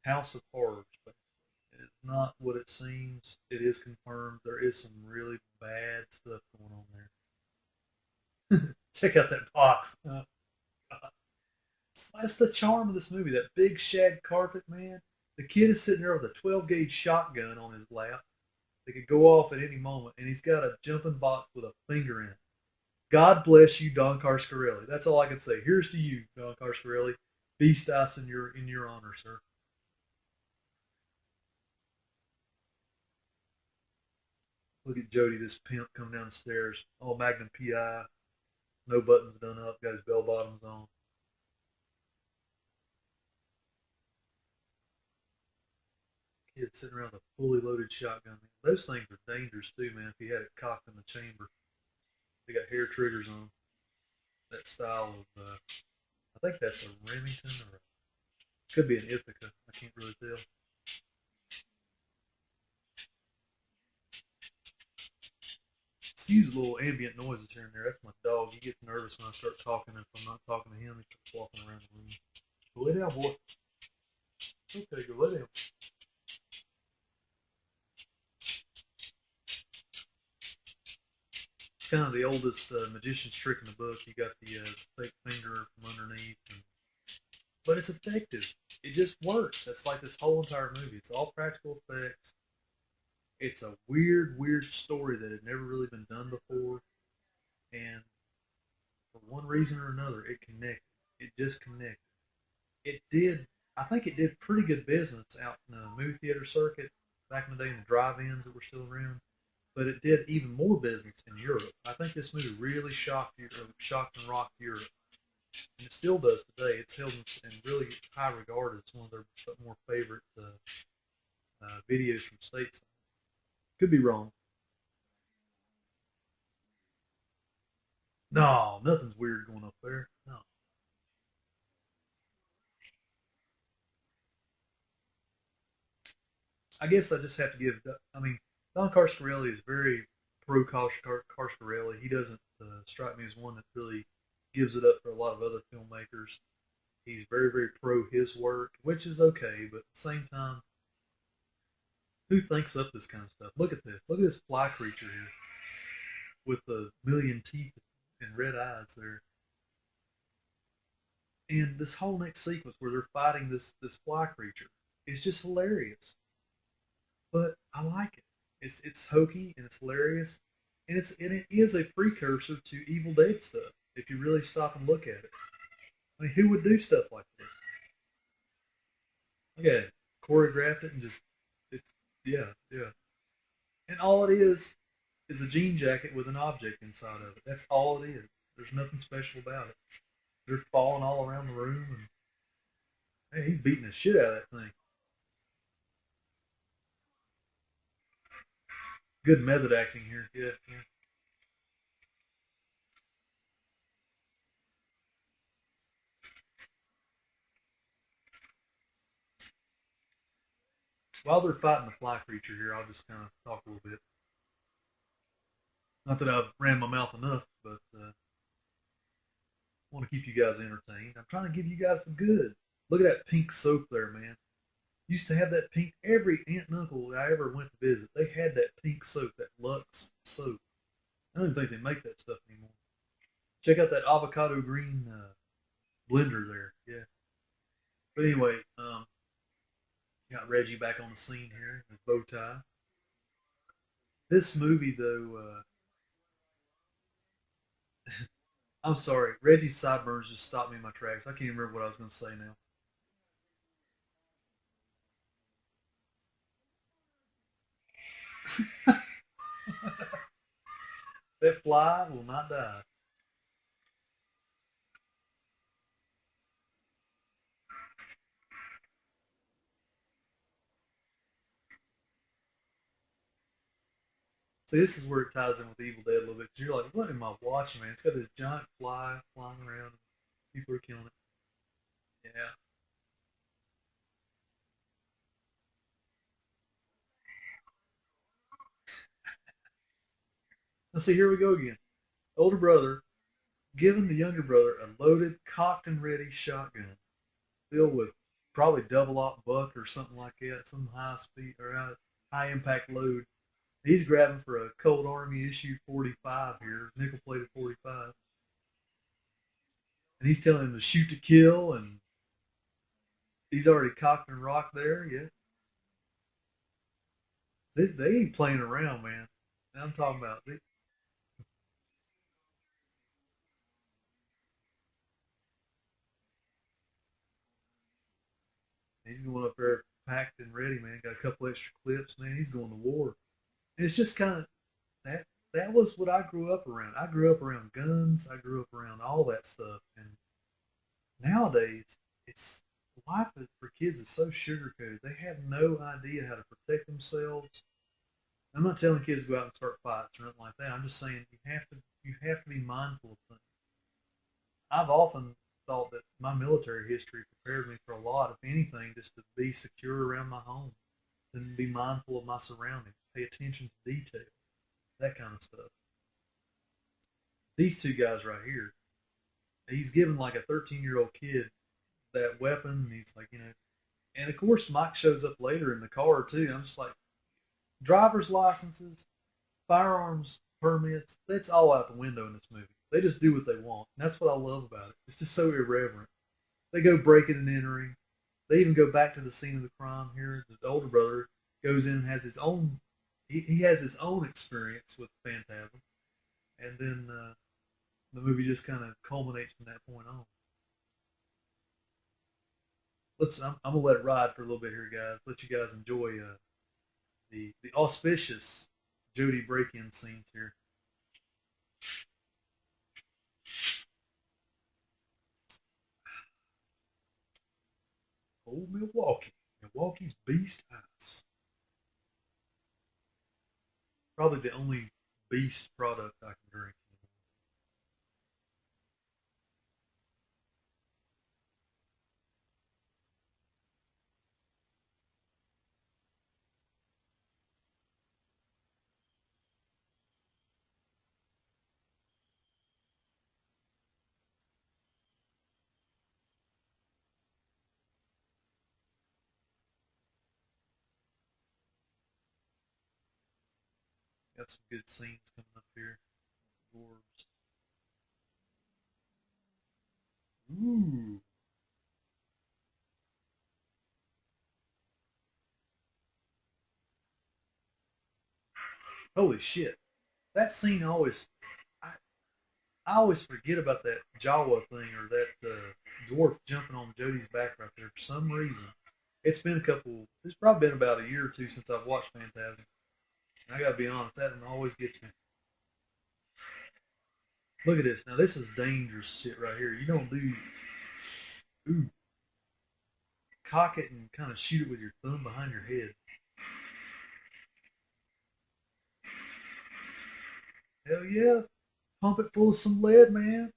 house of horrors. It's not what it seems. It is confirmed. There is some really bad stuff going on there. Check out that box. That's the charm of this movie. That big shag carpet, man. The kid is sitting there with a 12 gauge shotgun on his lap. They could go off at any moment, and he's got a jumping box with a finger in it. God bless you, Don Carscarelli. That's all I can say. Here's to you, Don Carscarelli. Beast ice in your honor, sir. Look at Jody, this pimp, come down the stairs, all Magnum PI, no buttons done up, got his bell bottoms on. Kid sitting around with a fully loaded shotgun. Those things are dangerous too, man. If you had it cocked in the chamber, they got hair triggers on. That style of, I think that's a Remington or could be an Ithaca. I can't really tell. Excuse little ambient noises here and there. That's my dog. He gets nervous when I start talking. If I'm not talking to him, he starts walking around the room. Go lay down, boy. Okay, go lay down. It's kind of the oldest magician's trick in the book. You got the fake finger from underneath, but it's effective. It just works. That's like this whole entire movie. It's all practical effects. It's a weird, weird story that had never really been done before, and for one reason or another, it connected. It just connected. It did. I think it did pretty good business out in the movie theater circuit back in the day in the drive-ins that were still around. But it did even more business in Europe. I think this movie really shocked and rocked Europe, and it still does today. It's held in really high regard as one of their more favorite videos from stateside. Could be wrong. No, nothing's weird going up there. No. I guess I just have to give. I mean, Don Carscarelli is very pro Carscarelli. He doesn't strike me as one that really gives it up for a lot of other filmmakers. He's very, very pro his work, which is okay, but at the same time, who thinks up this kind of stuff? Look at this. Look at this fly creature here with the million teeth and red eyes there. And this whole next sequence where they're fighting this fly creature is just hilarious. But I like it. It's hokey and it's hilarious, and it is a precursor to Evil Dead stuff. If you really stop and look at it, I mean, who would do stuff like this? Look at it, choreographed it and just it's yeah, yeah. And all it is a jean jacket with an object inside of it. That's all it is. There's nothing special about it. They're falling all around the room, and hey, he's beating the shit out of that thing. Good method acting here. Yeah, yeah. While they're fighting the fly creature here, I'll just kind of talk a little bit. Not that I've ran my mouth enough, but I want to keep you guys entertained. I'm trying to give you guys the goods. Look at that pink soap there, man. Used to have that pink. Every aunt and uncle that I ever went to visit, they had that pink soap, that Lux soap. I don't even think they make that stuff anymore. Check out that avocado green blender there. Yeah. But anyway, got Reggie back on the scene here, his bow tie. This movie, though, I'm sorry, Reggie's sideburns just stopped me in my tracks. I can't remember what I was going to say now. That fly will not die. See, this is where it ties in with Evil Dead a little bit. 'Cause you're like, what am I watching, man? It's got this giant fly flying around. People are killing it. Yeah. Now see, here we go again. Older brother giving the younger brother a loaded, cocked and ready shotgun filled with probably double aught buck or something like that, some high speed or high impact load. He's grabbing for a Colt Army issue 45 here, nickel plated 45, and he's telling him to shoot to kill, and he's already cocked and rocked there. Yeah, they ain't playing around, man. I'm talking about he's going up there packed and ready, man. Got a couple extra clips, man. He's going to war. And it's just kind of that. That was what I grew up around. I grew up around guns. I grew up around all that stuff. And nowadays, it's life for kids is so sugar coated. They have no idea how to protect themselves. I'm not telling kids to go out and start fights or anything like that. I'm just saying you have to be mindful of things. I've often thought that my military history prepared me for a lot, if anything, just to be secure around my home and be mindful of my surroundings, pay attention to detail, that kind of stuff. These two guys right here, he's giving like a 13-year-old kid that weapon. And he's like, and of course Mike shows up later in the car too. I'm just like, driver's licenses, firearms permits, that's all out the window in this movie. They just do what they want. And that's what I love about it. It's just so irreverent. They go breaking and entering. They even go back to the scene of the crime here. The older brother goes in and has his own, he has his own experience with Phantasm. And then the movie just kind of culminates from that point on. I'm going to let it ride for a little bit here, guys. Let you guys enjoy the auspicious Jody break-in scenes here. Old Milwaukee. Milwaukee's Beast Ice. Probably the only Beast product I can drink. Got some good scenes coming up here. Dwarves. Ooh. Holy shit. That scene always, I, I always forget about that Jawa thing or that dwarf jumping on Jody's back right there for some reason. It's probably been about a year or two since I've watched Phantasm. And I gotta be honest, that one always gets me. Look at this. Now this is dangerous shit right here. You don't do, ooh, cock it and kind of shoot it with your thumb behind your head. Hell yeah. Pump it full of some lead, man.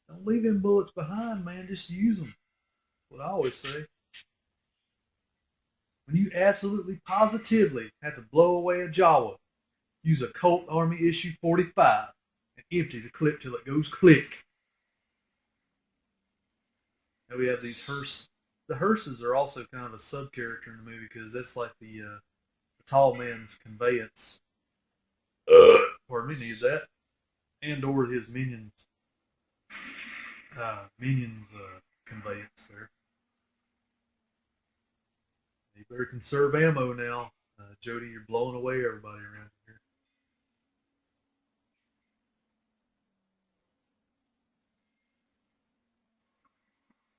Don't leave them bullets behind, man. Just use them. What I always say. When you absolutely positively have to blow away a Jawa, use a Colt Army issue 45 and empty the clip till it goes click. Now we have these hearse. The hearses are also kind of a sub character in the movie because that's like the tall man's conveyance. Pardon me, needs that, and or his minions conveyance there. You better conserve ammo now, Jody. You're blowing away everybody around here.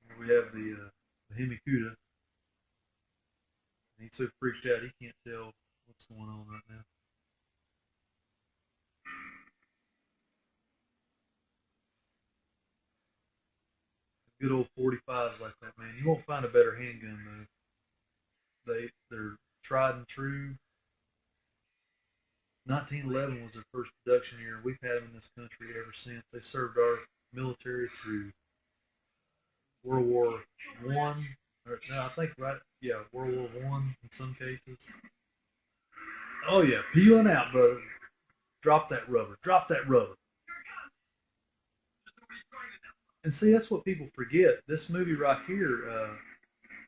Here we have the Himikuta. He's so freaked out he can't tell what's going on right now. Good old 45s like that, man. You won't find a better handgun though. They're tried and true. 1911 was their first production year. We've had them in this country ever since. They served our military through World War One. No, I think right, yeah, World War One in some cases. Oh yeah, peeling out, brother. Drop that rubber. Drop that rubber. And see, that's what people forget. This movie right here,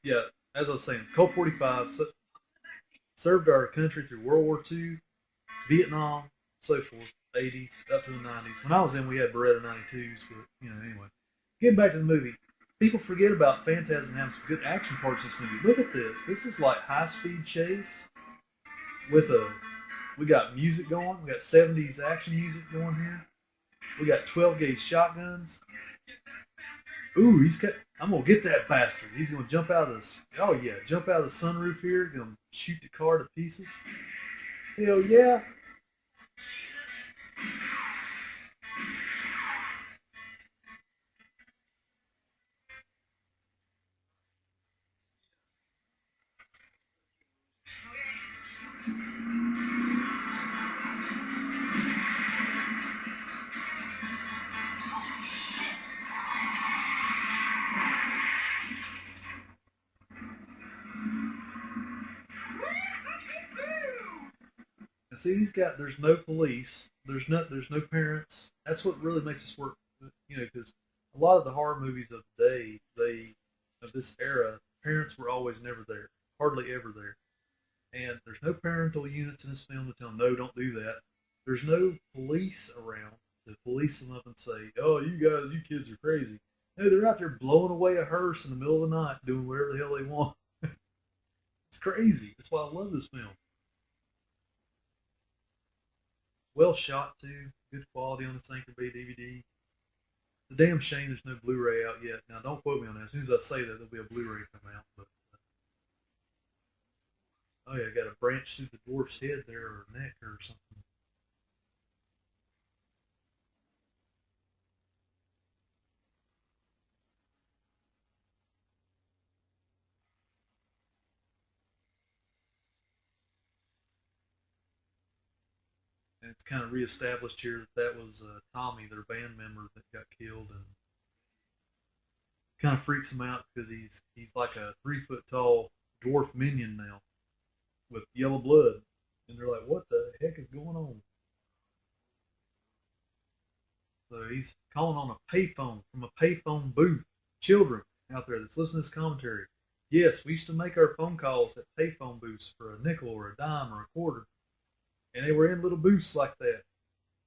yeah, as I was saying, Colt 45 served our country through World War II, Vietnam, so forth, 80s up to the 90s. When I was in, we had Beretta 92s, but anyway. Getting back to the movie, people forget about Phantasm having some good action parts in this movie. Look at this. This is like high-speed chase with we got music going. We got 70s action music going here. We got 12 gauge shotguns. Ooh, I'm gonna get that bastard. He's gonna jump out of jump out of the sunroof here. Gonna shoot the car to pieces. Hell yeah! And see, there's no police, there's no parents. That's what really makes this work, because a lot of the horror movies of the day, of this era, parents were always never there, hardly ever there. And there's no parental units in this film to tell them, no, don't do that. There's no police around to police them up and say, oh, you kids are crazy. No, they're out there blowing away a hearse in the middle of the night, doing whatever the hell they want. It's crazy. That's why I love this film. Well shot too, good quality on this Anchor Bay DVD. It's a damn shame there's no Blu-ray out yet. Now don't quote me on that. As soon as I say that, there'll be a Blu-ray come out. But oh yeah, got a branch through the dwarf's head there or neck or something. And it's kind of reestablished here that was Tommy, their band member that got killed, and kind of freaks him out because he's like a 3 foot tall dwarf minion now with yellow blood, and they're like, "What the heck is going on?" So he's calling on a payphone from a payphone booth. Children out there that's listening to this commentary, yes, we used to make our phone calls at payphone booths for a nickel or a dime or a quarter, and they were in little booths like that.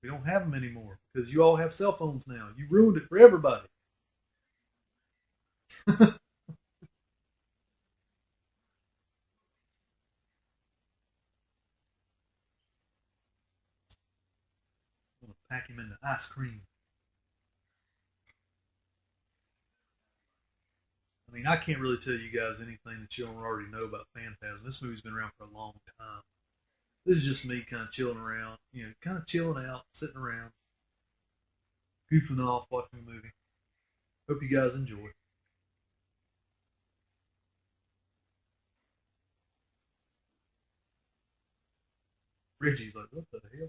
We don't have them anymore because you all have cell phones now. You ruined it for everybody. I'm gonna pack him into ice cream. I mean, I can't really tell you guys anything that you don't already know about Phantasm. This movie's been around for a long time. This is just me kind of chilling around, kind of chilling out, sitting around, goofing off, watching a movie. Hope you guys enjoy. Reggie's like, what the hell?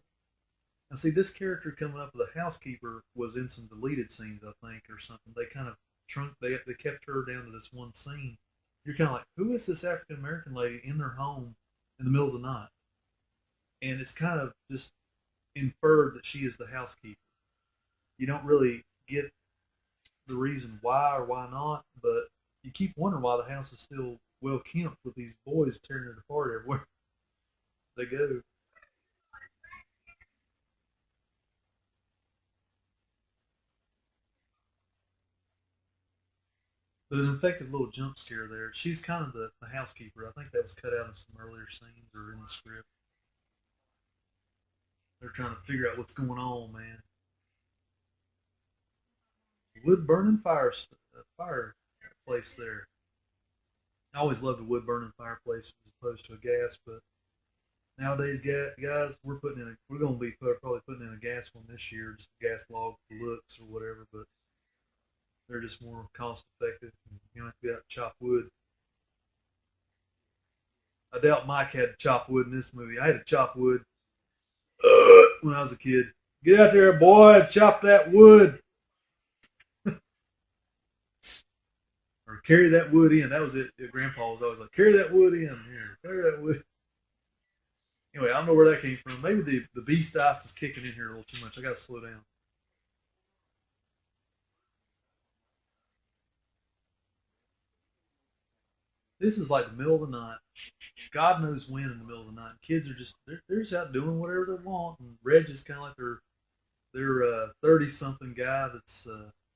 Now, see, this character coming up with a housekeeper was in some deleted scenes, I think, or something. They kind of they kept her down to this one scene. You're kind of like, who is this African American lady in their home in the middle of the night? And it's kind of just inferred that she is the housekeeper. You don't really get the reason why or why not, but you keep wondering why the house is still well kept with these boys tearing it apart everywhere they go. But an effective little jump scare there. She's kind of the housekeeper. I think that was cut out in some earlier scenes or in the script. They're trying to figure out what's going on, man. Wood burning fireplace there. I always loved a wood burning fireplace as opposed to a gas, but nowadays, guys, we're going to be probably putting in a gas one this year, just a gas log for looks or whatever. But they're just more cost effective. You don't have to be out to chop wood. I doubt Mike had to chop wood in this movie. I had to chop wood when I was a kid. Get out there, boy, and chop that wood. Or carry that wood in. That was it. Grandpa was always like, carry that wood in here. Carry that wood. Anyway, I don't know where that came from. Maybe the beast ice is kicking in here a little too much. I gotta slow down. This is like the middle of the night. God knows when in the middle of the night. Kids are they're just out doing whatever they want, and Reg is kind of like their 30 something guy that's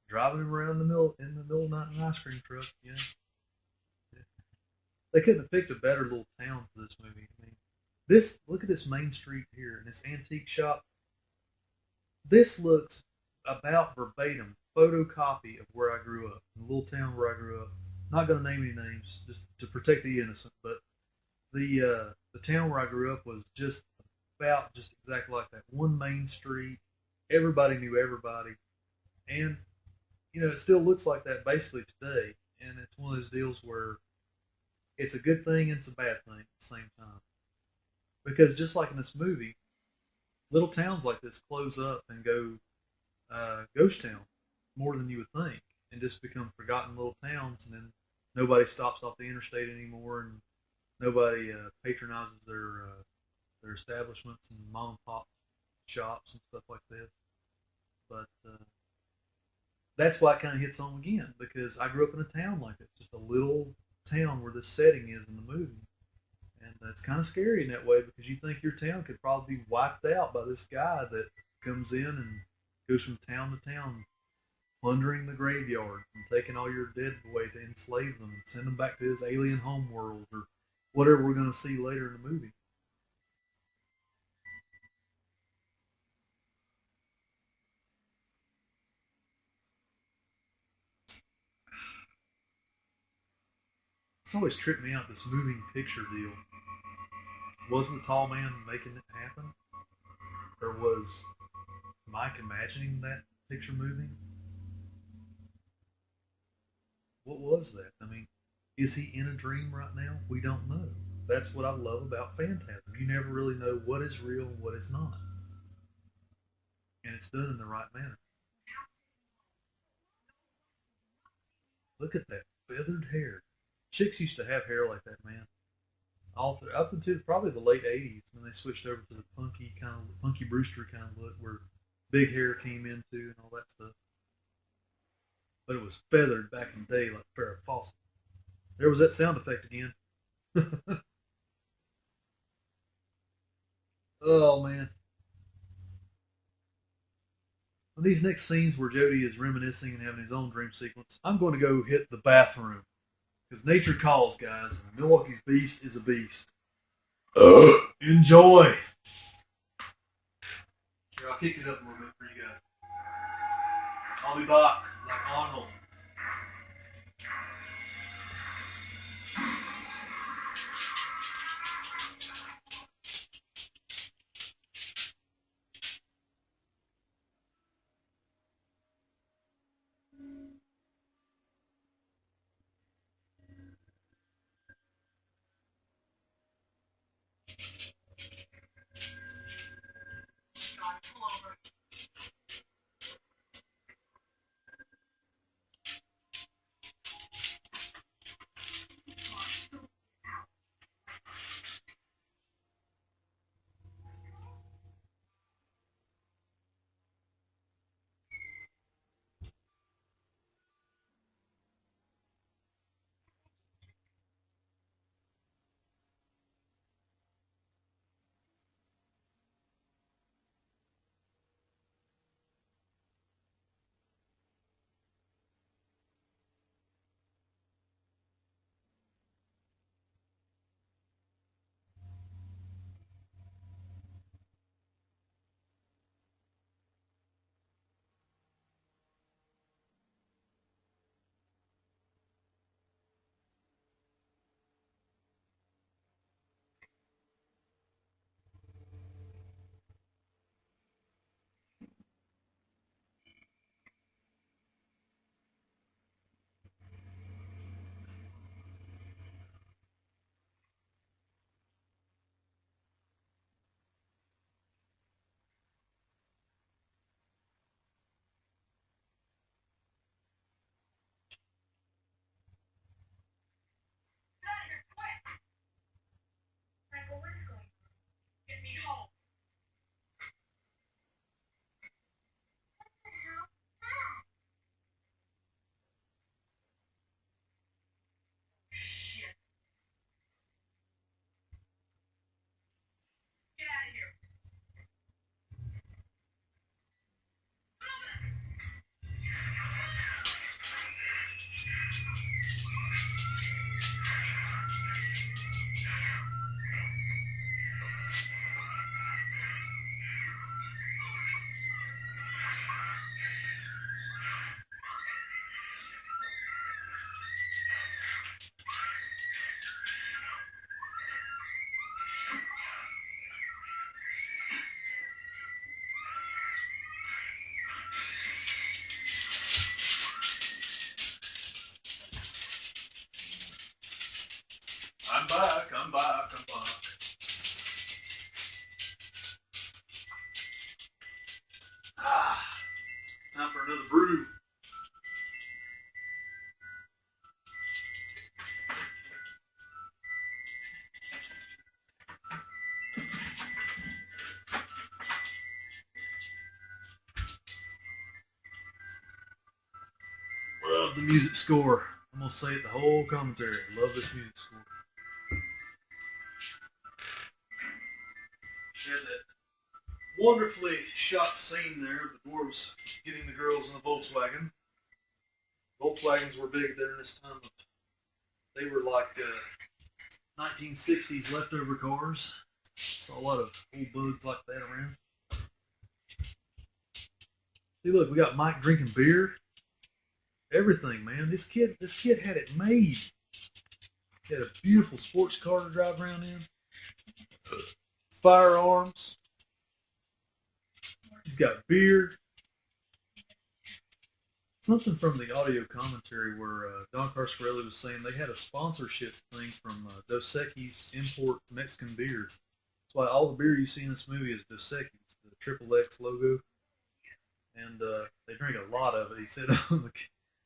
driving him around the middle of the night in an ice cream truck. You know, they couldn't have picked a better little town for this movie. I mean, this look at this main street here and this antique shop. This looks about verbatim photocopy of where I grew up, the little town where I grew up. Not going to name any names just to protect the innocent, but the town where I grew up was just about just exactly like that. One main street, everybody knew everybody, and it still looks like that basically today. And it's one of those deals where it's a good thing and it's a bad thing at the same time, because just like in this movie, little towns like this close up and go ghost town more than you would think, and just become forgotten little towns, and then nobody stops off the interstate anymore, and nobody patronizes their establishments and mom and pop shops and stuff like this. But that's why it kind of hits home again, because I grew up in a town like this, just a little town where this setting is in the movie. And it's kind of scary in that way, because you think your town could probably be wiped out by this guy that comes in and goes from town to town, plundering the graveyards and taking all your dead away to enslave them and send them back to his alien home world or whatever we're going to see later in the movie. It's always tripped me out, this moving picture deal. Was the tall man making it happen? Or was Mike imagining that picture moving? What was that? I mean, is he in a dream right now? We don't know. That's what I love about Phantasm. You never really know what is real and what is not. And it's done in the right manner. Look at that feathered hair. Chicks used to have hair like that, man. All through, up until probably the late '80s, and then they switched over to the punky Brewster kind of look, where big hair came into and all that stuff. But it was feathered back in the day, like Farrah Fawcett. There was that sound effect again. Oh man! On these next scenes where Jody is reminiscing and having his own dream sequence, I'm going to go hit the bathroom because nature calls, guys. Milwaukee's beast is a beast. Enjoy. Here, I'll kick it up a little bit for you guys. I'll be back like Arnold. back, I'm back, I'm back. Time for another brew. Love the music score. I'm going to say it the whole commentary. Love this music score. She had that wonderfully shot scene there of the dwarves getting the girls in the Volkswagen. Volkswagens were big there in this time. They were like 1960s leftover cars. Saw a lot of old bugs like that around. See, look, we got Mike drinking beer. Everything, man. This kid had it made. He had a beautiful sports car to drive around in. Firearms. He's got beer. Something from the audio commentary where Don Carscarelli was saying they had a sponsorship thing from Dos Equis Import Mexican Beer. That's why all the beer you see in this movie is Dos Equis, the Triple X logo. And they drink a lot of it. He said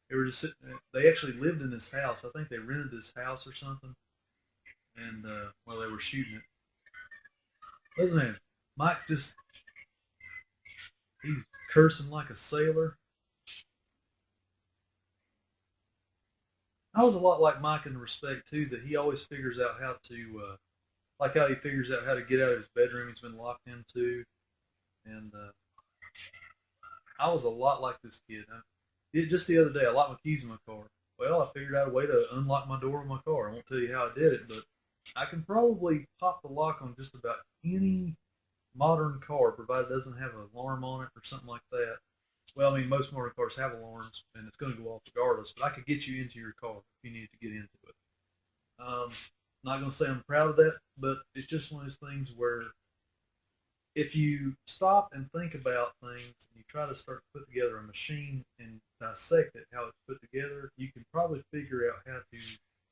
they were just sitting there. They actually lived in this house. I think they rented this house or something. And while they were shooting it. Listen, man, Mike's just, he's cursing like a sailor. I was a lot like Mike in the respect, too, that he always figures out how to, like how he figures out how to get out of his bedroom he's been locked into. And I was a lot like this kid. Just the other day, I locked my keys in my car. Well, I figured out a way to unlock my door in my car. I won't tell you how I did it, but I can probably pop the lock on just about any modern car, provided it doesn't have an alarm on it or something like that. Well, I mean, most modern cars have alarms, and it's going to go off regardless, but I could get you into your car if you need to get into it. Not going to say I'm proud of that, but it's just one of those things where if you stop and think about things and you try to start to put together a machine and dissect it, how it's put together, you can probably figure out how to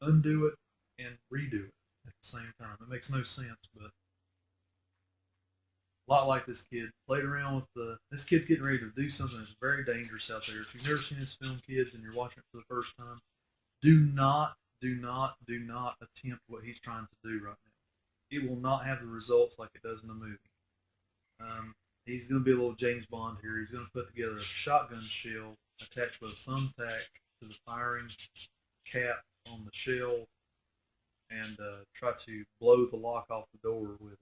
undo it and redo it at the same time. It makes no sense, but a lot like this kid. Played around with this kid's getting ready to do something that's very dangerous out there. If you've never seen this film, kids, and you're watching it for the first time, do not attempt what he's trying to do right now. It will not have the results like it does in the movie. He's going to be a little James Bond here. He's going to put together a shotgun shell attached with a thumbtack to the firing cap on the shell and try to blow the lock off the door with it.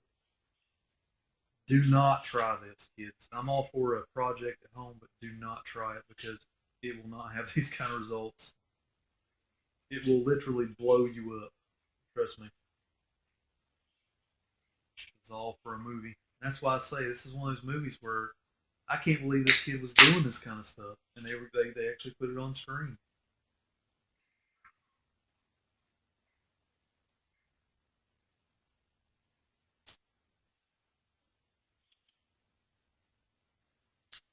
Do not try this, kids. I'm all for a project at home, but do not try it because it will not have these kind of results. It will literally blow you up. Trust me. It's all for a movie. That's why I say this is one of those movies where I can't believe this kid was doing this kind of stuff, and they actually put it on screen.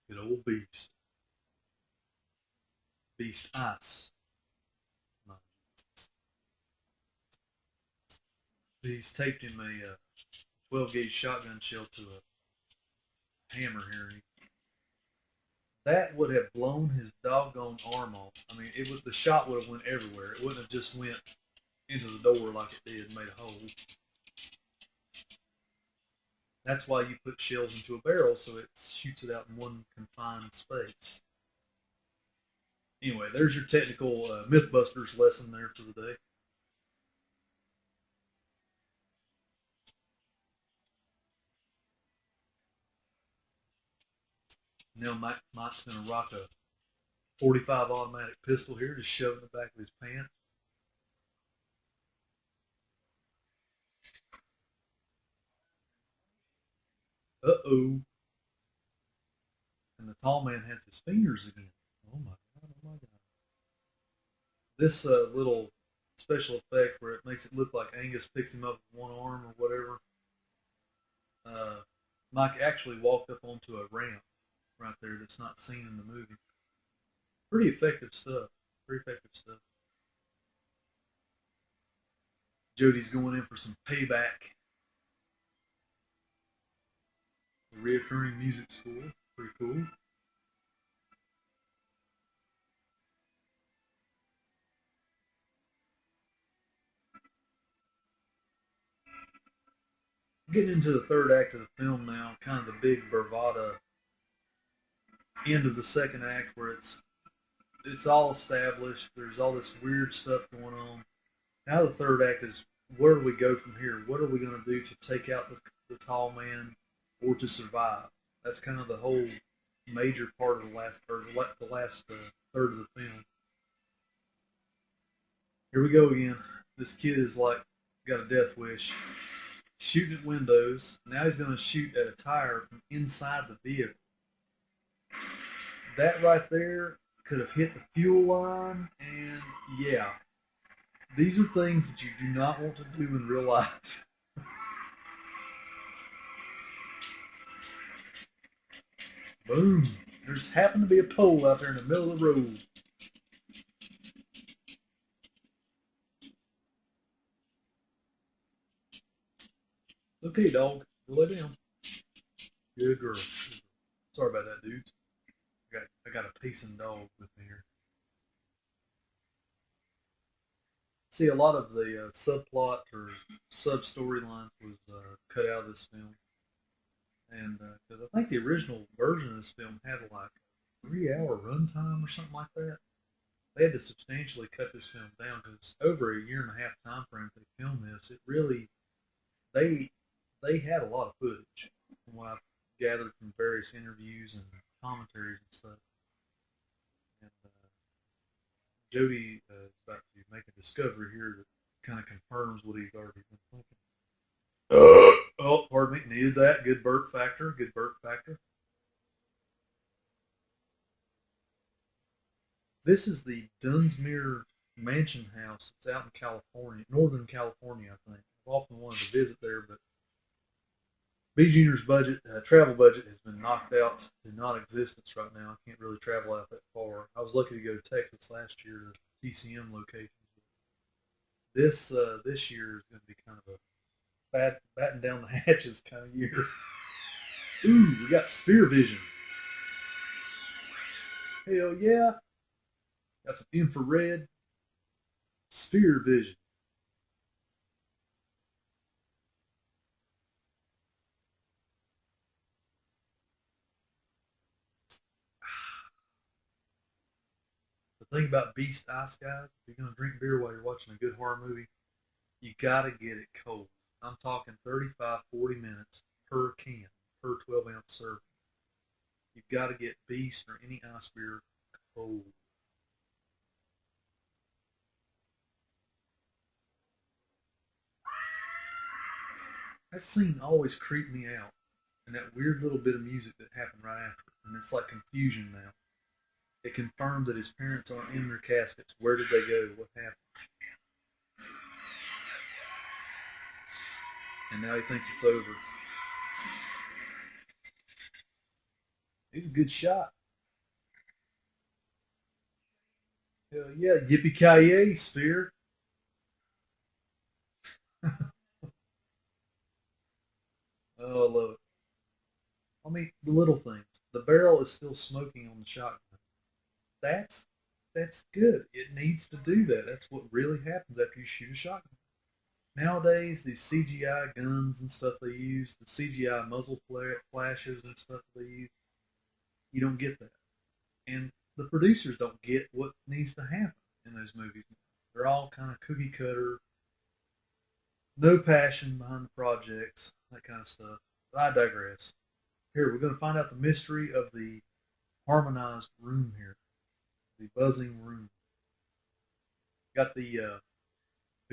Good old Beast. Beast Ice. He's taped him a 12 gauge shotgun shell to a hammer here. That would have blown his doggone arm off. I mean, the shot would have went everywhere. It wouldn't have just went into the door like it did and made a hole. That's why you put shells into a barrel, so it shoots it out in one confined space. Anyway, there's your technical Mythbusters lesson there for the day. Now Mike's going to rock a 45 automatic pistol here, just shove it in the back of his pants. Uh-oh. And the tall man has his fingers again. Oh my God, oh my God. This little special effect where it makes it look like Angus picks him up with one arm or whatever. Mike actually walked up onto a ramp right there that's not seen in the movie. Pretty effective stuff. Pretty effective stuff. Jody's going in for some payback. A reoccurring music score. Pretty cool. Getting into the third act of the film now, kind of the big bravada end of the second act where it's all established. There's all this weird stuff going on. Now the third act is where do we go from here? What are we going to do to take out the tall man or to survive? That's kind of the whole major part of the last third of the film. Here we go again. This kid is like got a death wish, shooting at windows. Now he's going to shoot at a tire from inside the vehicle. That right there could have hit the fuel line, and yeah, these are things that you do not want to do in real life. Boom. There just happened to be a pole out there in the middle of the road. Okay, dog. Go lay down. Good girl. Sorry about that, dudes. I got a pacing dog with me here. See, a lot of the subplot or sub storylines was cut out of this film, and because I think the original version of this film had like a 3 hour runtime or something like that. They had to substantially cut this film down because over a year and a half time frame they filmed this. It really they they had a lot of footage from what I've gathered from various interviews and commentaries and stuff. And Jody is about to make a discovery here that kind of confirms what he's already been thinking. Oh, pardon me. Needed that. Good burp factor. Good burp factor. This is the Dunsmuir Mansion House. It's out in California, Northern California, I think. I've often wanted to visit there, but B.Jr.'s budget, travel budget, has been knocked out to non-existence right now. I can't really travel out that far. I was lucky to go to Texas last year to TCM locations. This year is going to be kind of a batten down the hatches kind of year. Ooh, we got sphere vision. Hell yeah! Got some infrared sphere vision. The thing about Beast Ice, guys, if you're going to drink beer while you're watching a good horror movie, you got to get it cold. I'm talking 35, 40 minutes per can, per 12-ounce serving. You've got to get Beast or any ice beer cold. That scene always creeped me out. And that weird little bit of music that happened right after it. And it's like confusion now. It confirmed that his parents aren't in their caskets. Where did they go? What happened? And now he thinks it's over. He's a good shot. Hell yeah, yippee ki yay, Sphere. Oh, I love it. I mean, the little things. The barrel is still smoking on the shotgun. That's that's good. It needs to do that. That's what really happens after you shoot a shotgun. Nowadays, these CGI guns and stuff they use, the CGI muzzle flashes and stuff they use, you don't get that. And the producers don't get what needs to happen in those movies. They're all kind of cookie cutter, no passion behind the projects, that kind of stuff. But I digress. Here, we're going to find out the mystery of the harmonized room here, the buzzing room. Got the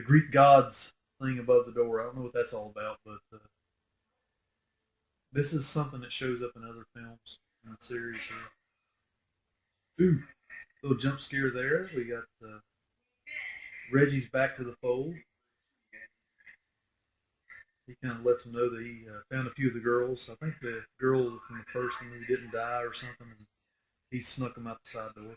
Greek gods thing above the door. I don't know what that's all about, but this is something that shows up in other films in the series here. Ooh, little jump scare there. We got Reggie's back to the fold. He kind of lets them know that he found a few of the girls. I think the girl from the first movie didn't die or something, and he snuck them out the side door.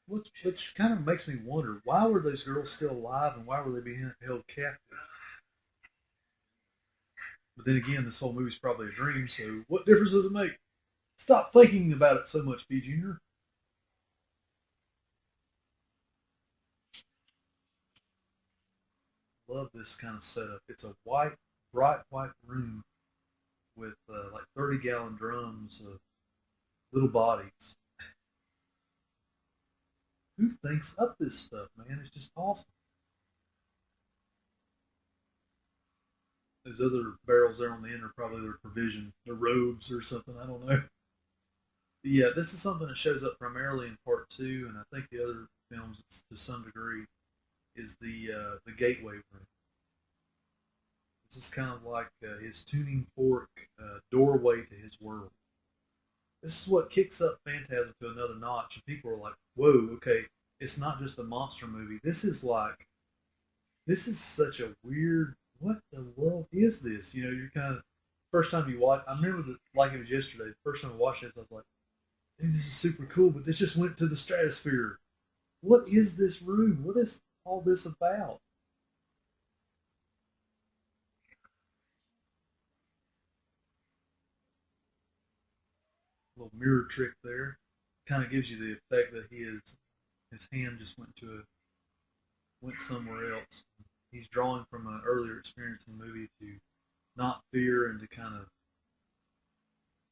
which kind of makes me wonder, why were those girls still alive and why were they being held captive? But then again, this whole movie's probably a dream, so what difference does it make? Stop thinking about it so much, B.Jr. Love this kind of setup. It's a bright white room with like 30-gallon drums of little bodies. Who thinks up this stuff, man? It's just awesome. Those other barrels there on the end are probably their provision, their robes or something. I don't know. But yeah, this is something that shows up primarily in part two, and I think the other films to some degree is the gateway room. This is kind of like his tuning fork doorway to his world. This is what kicks up Phantasm to another notch, and people are like, "Whoa, okay, it's not just a monster movie. This is such a weird. What the world is this? You know, you're kind of first time you watch. I remember like it was yesterday. The first time I watched this, I was like, dude, this is super cool, but this just went to the stratosphere. What is this room? What is all this about? A little mirror trick there. Kind of gives you the effect that his hand just went somewhere else. He's drawing from an earlier experience in the movie to not fear and to kind of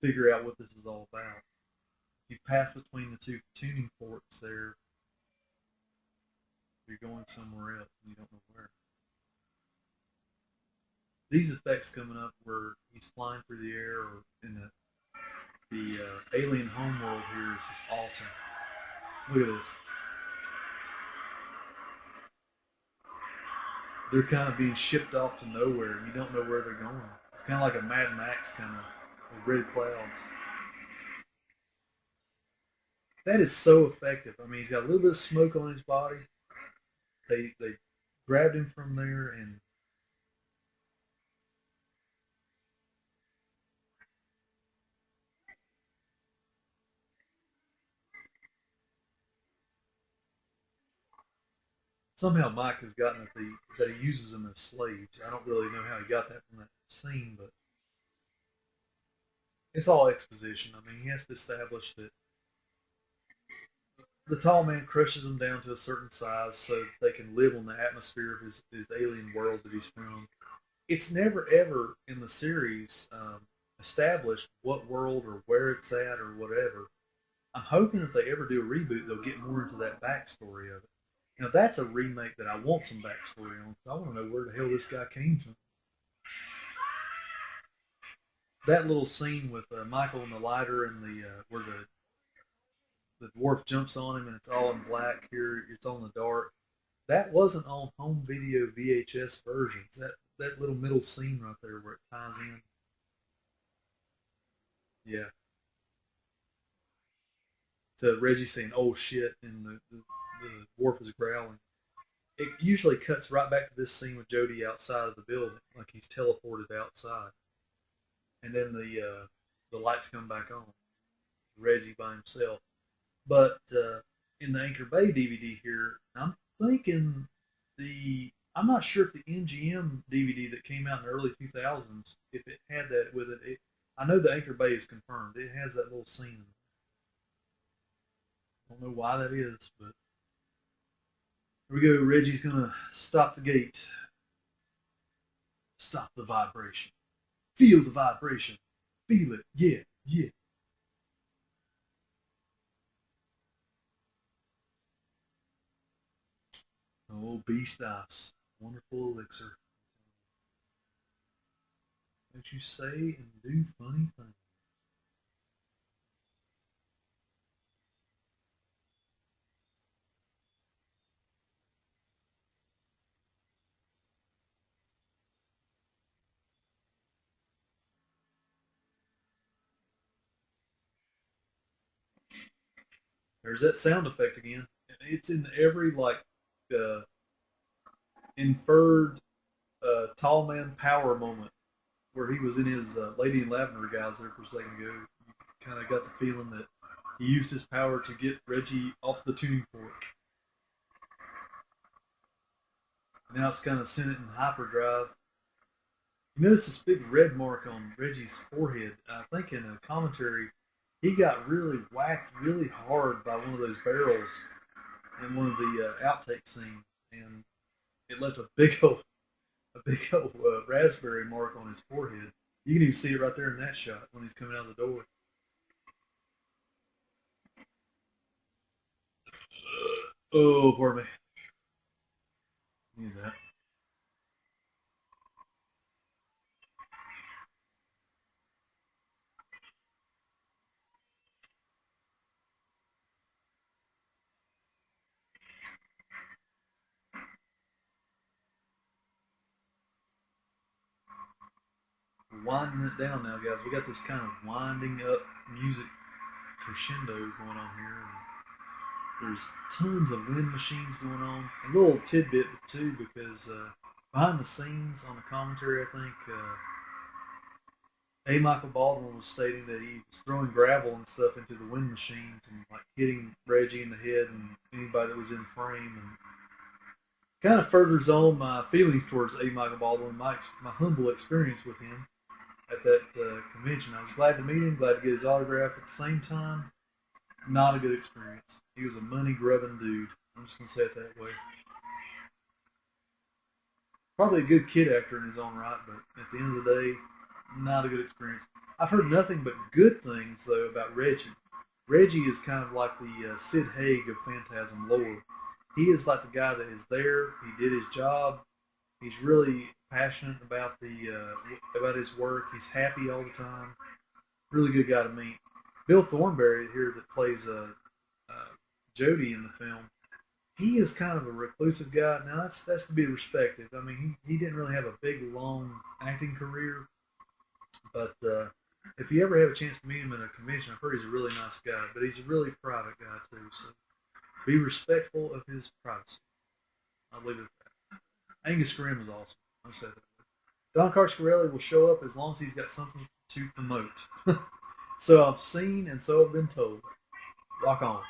figure out what this is all about. You pass between the two tuning forks there, you're going somewhere else and you don't know where. These effects coming up where he's flying through the air or in the alien homeworld here is just awesome. Look at this. They're kind of being shipped off to nowhere. You don't know where they're going. It's kind of like a Mad Max kind of red clouds. That is so effective. I mean, he's got a little bit of smoke on his body. They grabbed him from there, and somehow Mike has gotten that he uses them as slaves. I don't really know how he got that from that scene, but it's all exposition. I mean, he has to establish that the tall man crushes them down to a certain size so that they can live on the atmosphere of his alien world that he's from. It's never ever in the series established what world or where it's at or whatever. I'm hoping if they ever do a reboot, they'll get more into that backstory of it. Now that's a remake that I want some backstory on. I want to know where the hell this guy came from. That little scene with Michael and the lighter and the where the dwarf jumps on him and it's all in black. Here it's on the dark. That wasn't on home video VHS versions. That little middle scene right there where it ties in. Yeah. To Reggie saying "oh shit" and the dwarf is growling. It usually cuts right back to this scene with Jody outside of the building, like he's teleported outside, and then the lights come back on. Reggie by himself. But in the Anchor Bay DVD here, I'm thinking I'm not sure if the MGM DVD that came out in the early 2000s, if it had that with it. I know the Anchor Bay is confirmed. It has that little scene. I don't know why that is, but here we go. Reggie's gonna stop the gate. Stop the vibration. Feel the vibration. Feel it. Yeah, yeah. Oh, beast ice. Wonderful elixir. What you say and do funny things. There's that sound effect again. It's in every like uh, inferred tall man power moment where he was in his Lady in Lavender guys there for a second ago. You kind of got the feeling that He used his power to get Reggie off the tuning fork. Now it's kind of sent it in hyperdrive. You notice this big red mark on Reggie's forehead. I think in a commentary, he got really whacked really hard by one of those barrels in one of the outtake scenes, and it left a big old raspberry mark on his forehead. You can even see it right there in that shot when he's coming out of the door. Oh, pardon me. Need that. We're winding it down now, guys. We got this kind of winding up music crescendo going on here. There's tons of wind machines going on. A little tidbit too, because behind the scenes on the commentary, I think A. Michael Baldwin was stating that he was throwing gravel and stuff into the wind machines and like hitting Reggie in the head and anybody that was in frame, and kind of furthers on my feelings towards A. Michael Baldwin, my humble experience with him at that convention. I was glad to meet him, glad to get his autograph. At the same time, not a good experience. He was a money grubbing dude. I'm just gonna say it that way. Probably a good kid actor in his own right, but at the end of the day, not a good experience. I've heard nothing but good things though about Reggie. Reggie is kind of like the Sid Haig of Phantasm lore. He is like the guy that is there. He did his job. He's really passionate about his work. He's happy all the time. Really good guy to meet. Bill Thornberry here that plays Jody in the film. He is kind of a reclusive guy. Now that's to be respected. I mean, he didn't really have a big long acting career, but if you ever have a chance to meet him at a convention, I've heard he's a really nice guy. But he's a really private guy too. So be respectful of his privacy. I'll leave it at that. Angus Grimm is awesome. I'll say that. Don Carciarelli will show up as long as he's got something to promote. So I've seen and so I've been told. Rock on.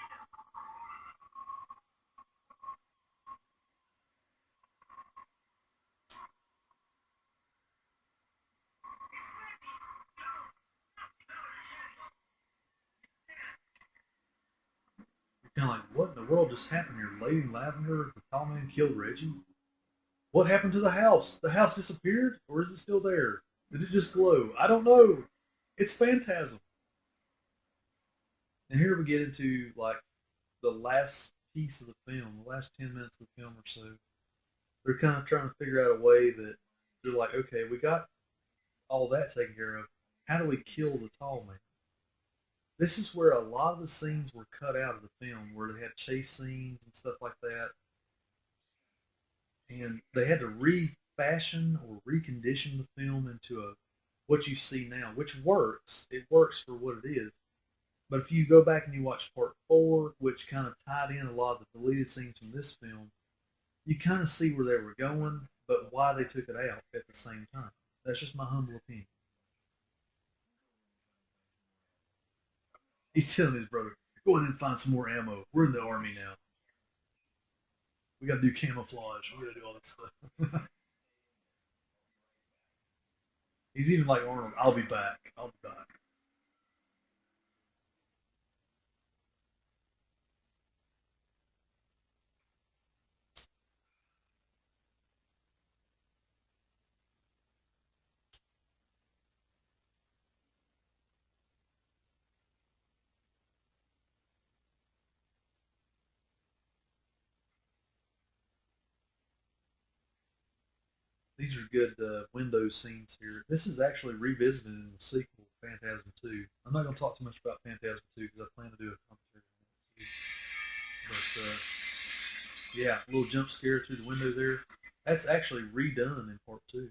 You're kind of like, what in the world just happened here? Lady Lavender, the tall man killed Reggie? What happened to the house? The house disappeared? Or is it still there? Did it just glow? I don't know. It's Phantasm. And here we get into like the last piece of the film, the last 10 minutes of the film or so. They're kind of trying to figure out a way that they're like, okay, we got all that taken care of. How do we kill the tall man? This is where a lot of the scenes were cut out of the film, where they had chase scenes and stuff like that, and they had to refashion or recondition the film into a what you see now, which works. It works for what it is. But if you go back and you watch part four, which kind of tied in a lot of the deleted scenes from this film, you kind of see where they were going, but why they took it out at the same time. That's just my humble opinion. He's telling his brother, go ahead and find some more ammo. We're in the army now. We got to do camouflage. We got to do all that stuff. He's even like Arnold. I'll be back. I'll be back. These are good window scenes here. This is actually revisited in the sequel, Phantasm 2. I'm not going to talk too much about Phantasm 2 because I plan to do a commentary on it too. But yeah, a little jump scare through the window there. That's actually redone in part 2.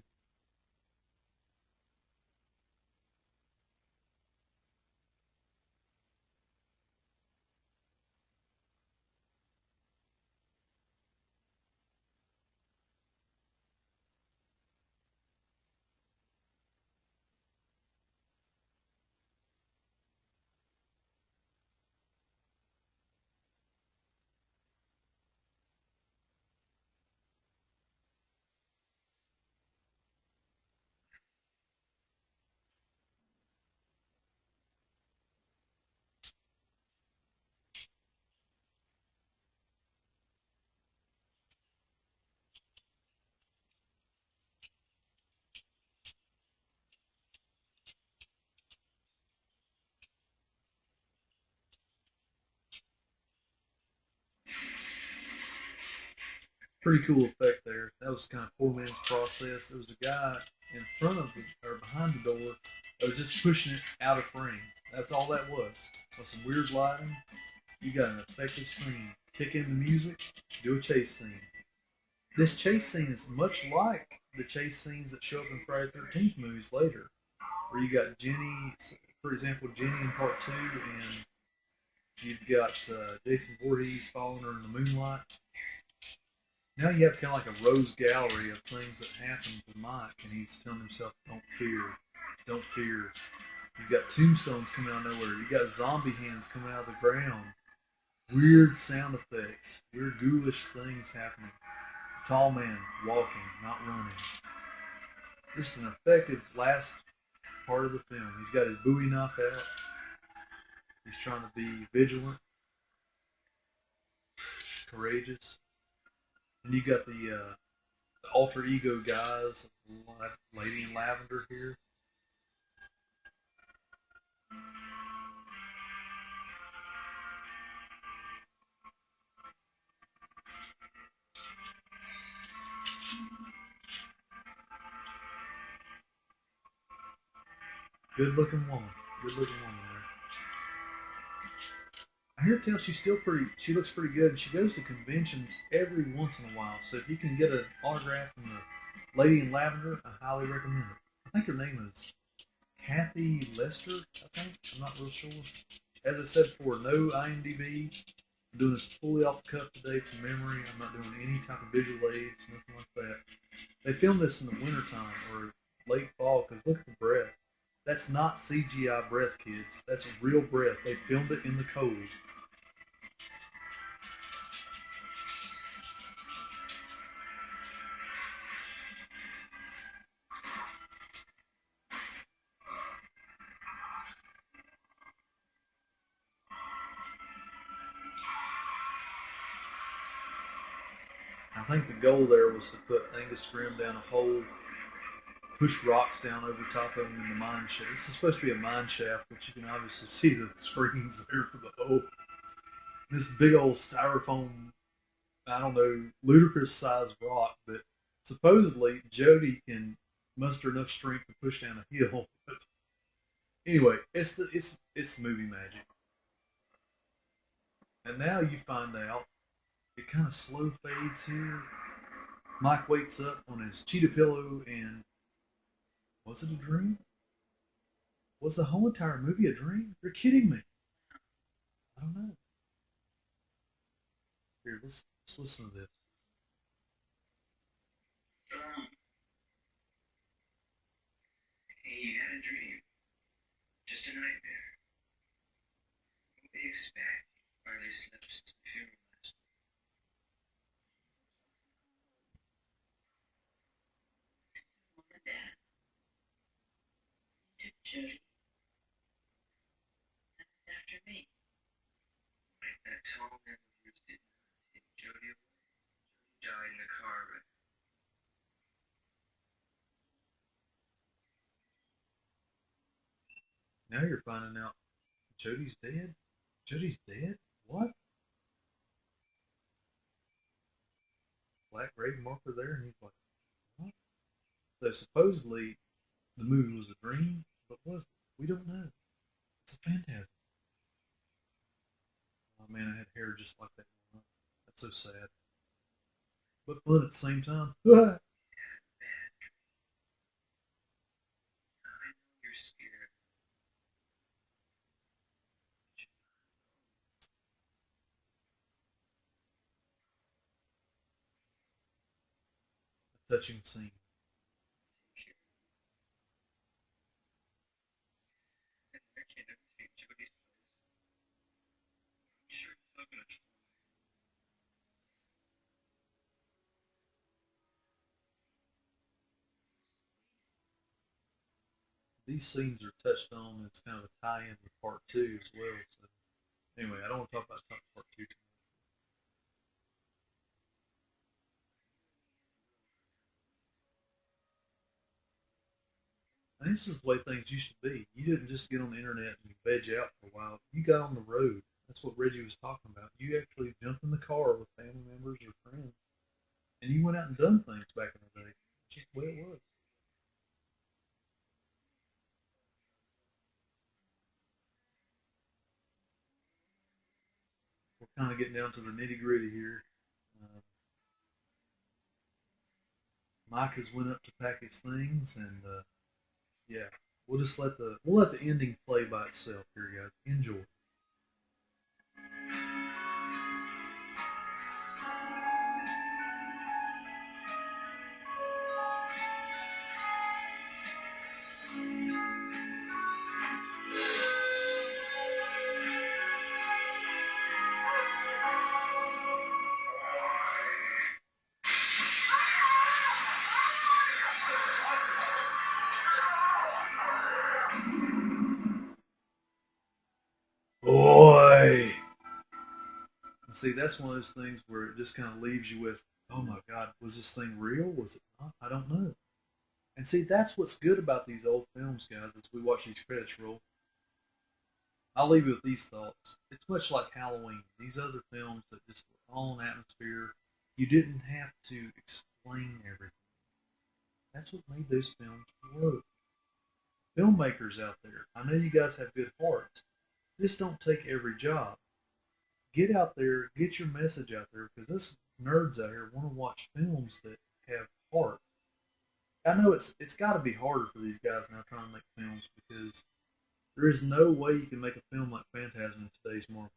Pretty cool effect there. That was kind of poor man's process. There was a guy in front of the, or behind the door that was just pushing it out of frame. That's all that was. With some weird lighting, you got an effective scene. Kick in the music, do a chase scene. This chase scene is much like the chase scenes that show up in Friday the 13th movies later, where you got Jenny, for example, Jenny in part two, and you've got Jason Voorhees following her in the moonlight. Now you have kind of like a rose gallery of things that happen to Mike, and he's telling himself, "Don't fear, don't fear." You've got tombstones coming out of nowhere. You got zombie hands coming out of the ground. Weird sound effects, weird ghoulish things happening. A tall man walking, not running. Just an effective last part of the film. He's got his Bowie knife out. He's trying to be vigilant, courageous. And you got the alter ego guys, Lady in Lavender here. Good looking woman. Good looking woman there. I hear tell she looks pretty good, and she goes to conventions every once in a while. So if you can get an autograph from the Lady in Lavender, I highly recommend it. I think her name is Kathy Lester, I think. I'm not real sure. As I said before, no IMDb. I'm doing this fully off the cuff today from memory. I'm not doing any type of visual aids, nothing like that. They filmed this in the wintertime or late fall because look at the breath. That's not CGI breath, kids. That's real breath. They filmed it in the cold. I think the goal there was to put Angus Scrimm down a hole, push rocks down over top of him in the mine shaft. This is supposed to be a mine shaft, but you can obviously see the screens there for the hole. This big old styrofoam, I don't know, ludicrous sized rock, but supposedly Jody can muster enough strength to push down a hill. But anyway, it's movie magic. And now you find out it kind of slow fades here. Mike wakes up on his cheetah pillow, and was it a dream? Was the whole entire movie a dream? You're kidding me. I don't know. Here, let's listen to this. Hey, you had a dream. Just a nightmare. What do you expect? Hardly slept since the funeral last night. Mom and Dad. You took Jody. That was after me. Like that tall man who did not take Jody away. Jody died in the car wreck. Now you're finding out Jody's dead? Jody's dead? What? Black grave marker there, and he's like, what? So supposedly the movie was a dream, but was it? We don't know. It's a phantasm. Oh man, I had hair just like that. That's so sad. But fun at the same time. I know you're scared. A touching scene. And I can't ever take Jody's place. I'm sure he's not gonna try. These scenes are touched on. It's kind of a tie-in to part two as well. So anyway, I don't want to talk about part two too much. And this is the way things used to be. You didn't just get on the internet and veg out for a while. You got on the road. That's what Reggie was talking about. You actually jumped in the car with family members or friends And you went out and done things back in the day. It's just the way it was. We're kind of getting down to the nitty gritty here. Uh, Mike has went up to pack his things, and yeah, we'll let the ending play by itself here, guys. Enjoy. Boy. And see, that's one of those things where it just kind of leaves you with, oh my God, was this thing real? Was it not? I don't know. And see, that's what's good about these old films, guys, as we watch these credits roll. I'll leave you with these thoughts. It's much like Halloween. These other films that just were all in atmosphere, you didn't have to explain everything. That's what made those films work. Filmmakers out there, I know you guys have good hearts. Just don't take every job. Get out there, get your message out there, because us nerds out here want to watch films that have heart. I know it's got to be harder for these guys now trying to make films because there is no way you can make a film like Phantasm in today's market,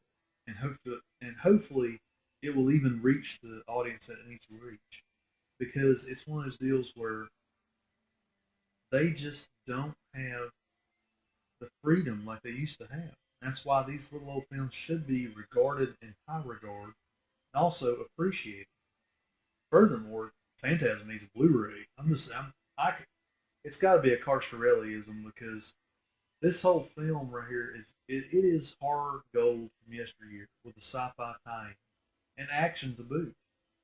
and hopefully it will even reach the audience that it needs to reach, because it's one of those deals where they just don't have the freedom like they used to have. That's why these little old films should be regarded in high regard and also appreciated. Furthermore, Phantasm needs a Blu-ray. It's got to be a Carcerelliism because this whole film right here it is horror gold from yesteryear with a sci-fi tie and action to boot.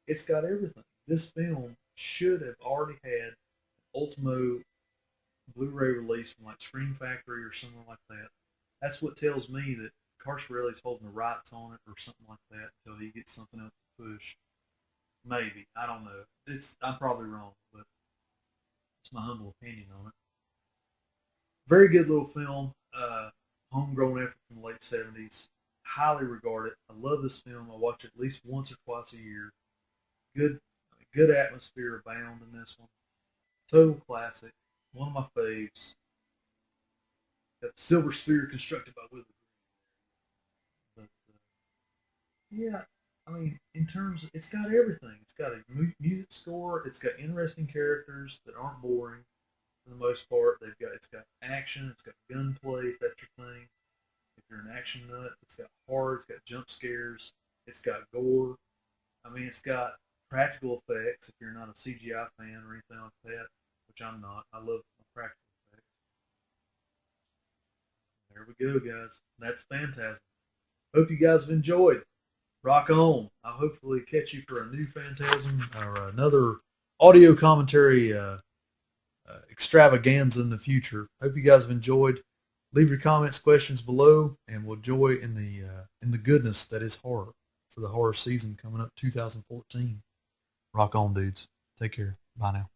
It's got everything. This film should have already had Ultimo Blu-ray release from like Scream Factory or something like that. That's what tells me that Carcerelli's holding the rights on it or something like that until he gets something else to push. Maybe, I don't know. I'm probably wrong, but it's my humble opinion on it. Very good little film. Homegrown effort from the late 70s. Highly regard it. I love this film. I watch it at least once or twice a year. Good, good atmosphere abound in this one. Total classic. One of my faves. Got the silver sphere constructed by Wizard. But yeah, I mean, in terms, it's got everything. It's got a music score. It's got interesting characters that aren't boring for the most part. It's got action. It's got gunplay. If that's your thing. If you're an action nut, it's got horror. It's got jump scares. It's got gore. I mean, it's got practical effects. If you're not a CGI fan or anything like that, which I'm not, I love practical effects. There we go, guys. That's Phantasm. Hope you guys have enjoyed. Rock on. I'll hopefully catch you for a new Phantasm or another audio commentary extravaganza in the future. Hope you guys have enjoyed. Leave your comments, questions below, and we'll joy in the goodness that is horror for the horror season coming up 2014. Rock on, dudes. Take care. Bye now.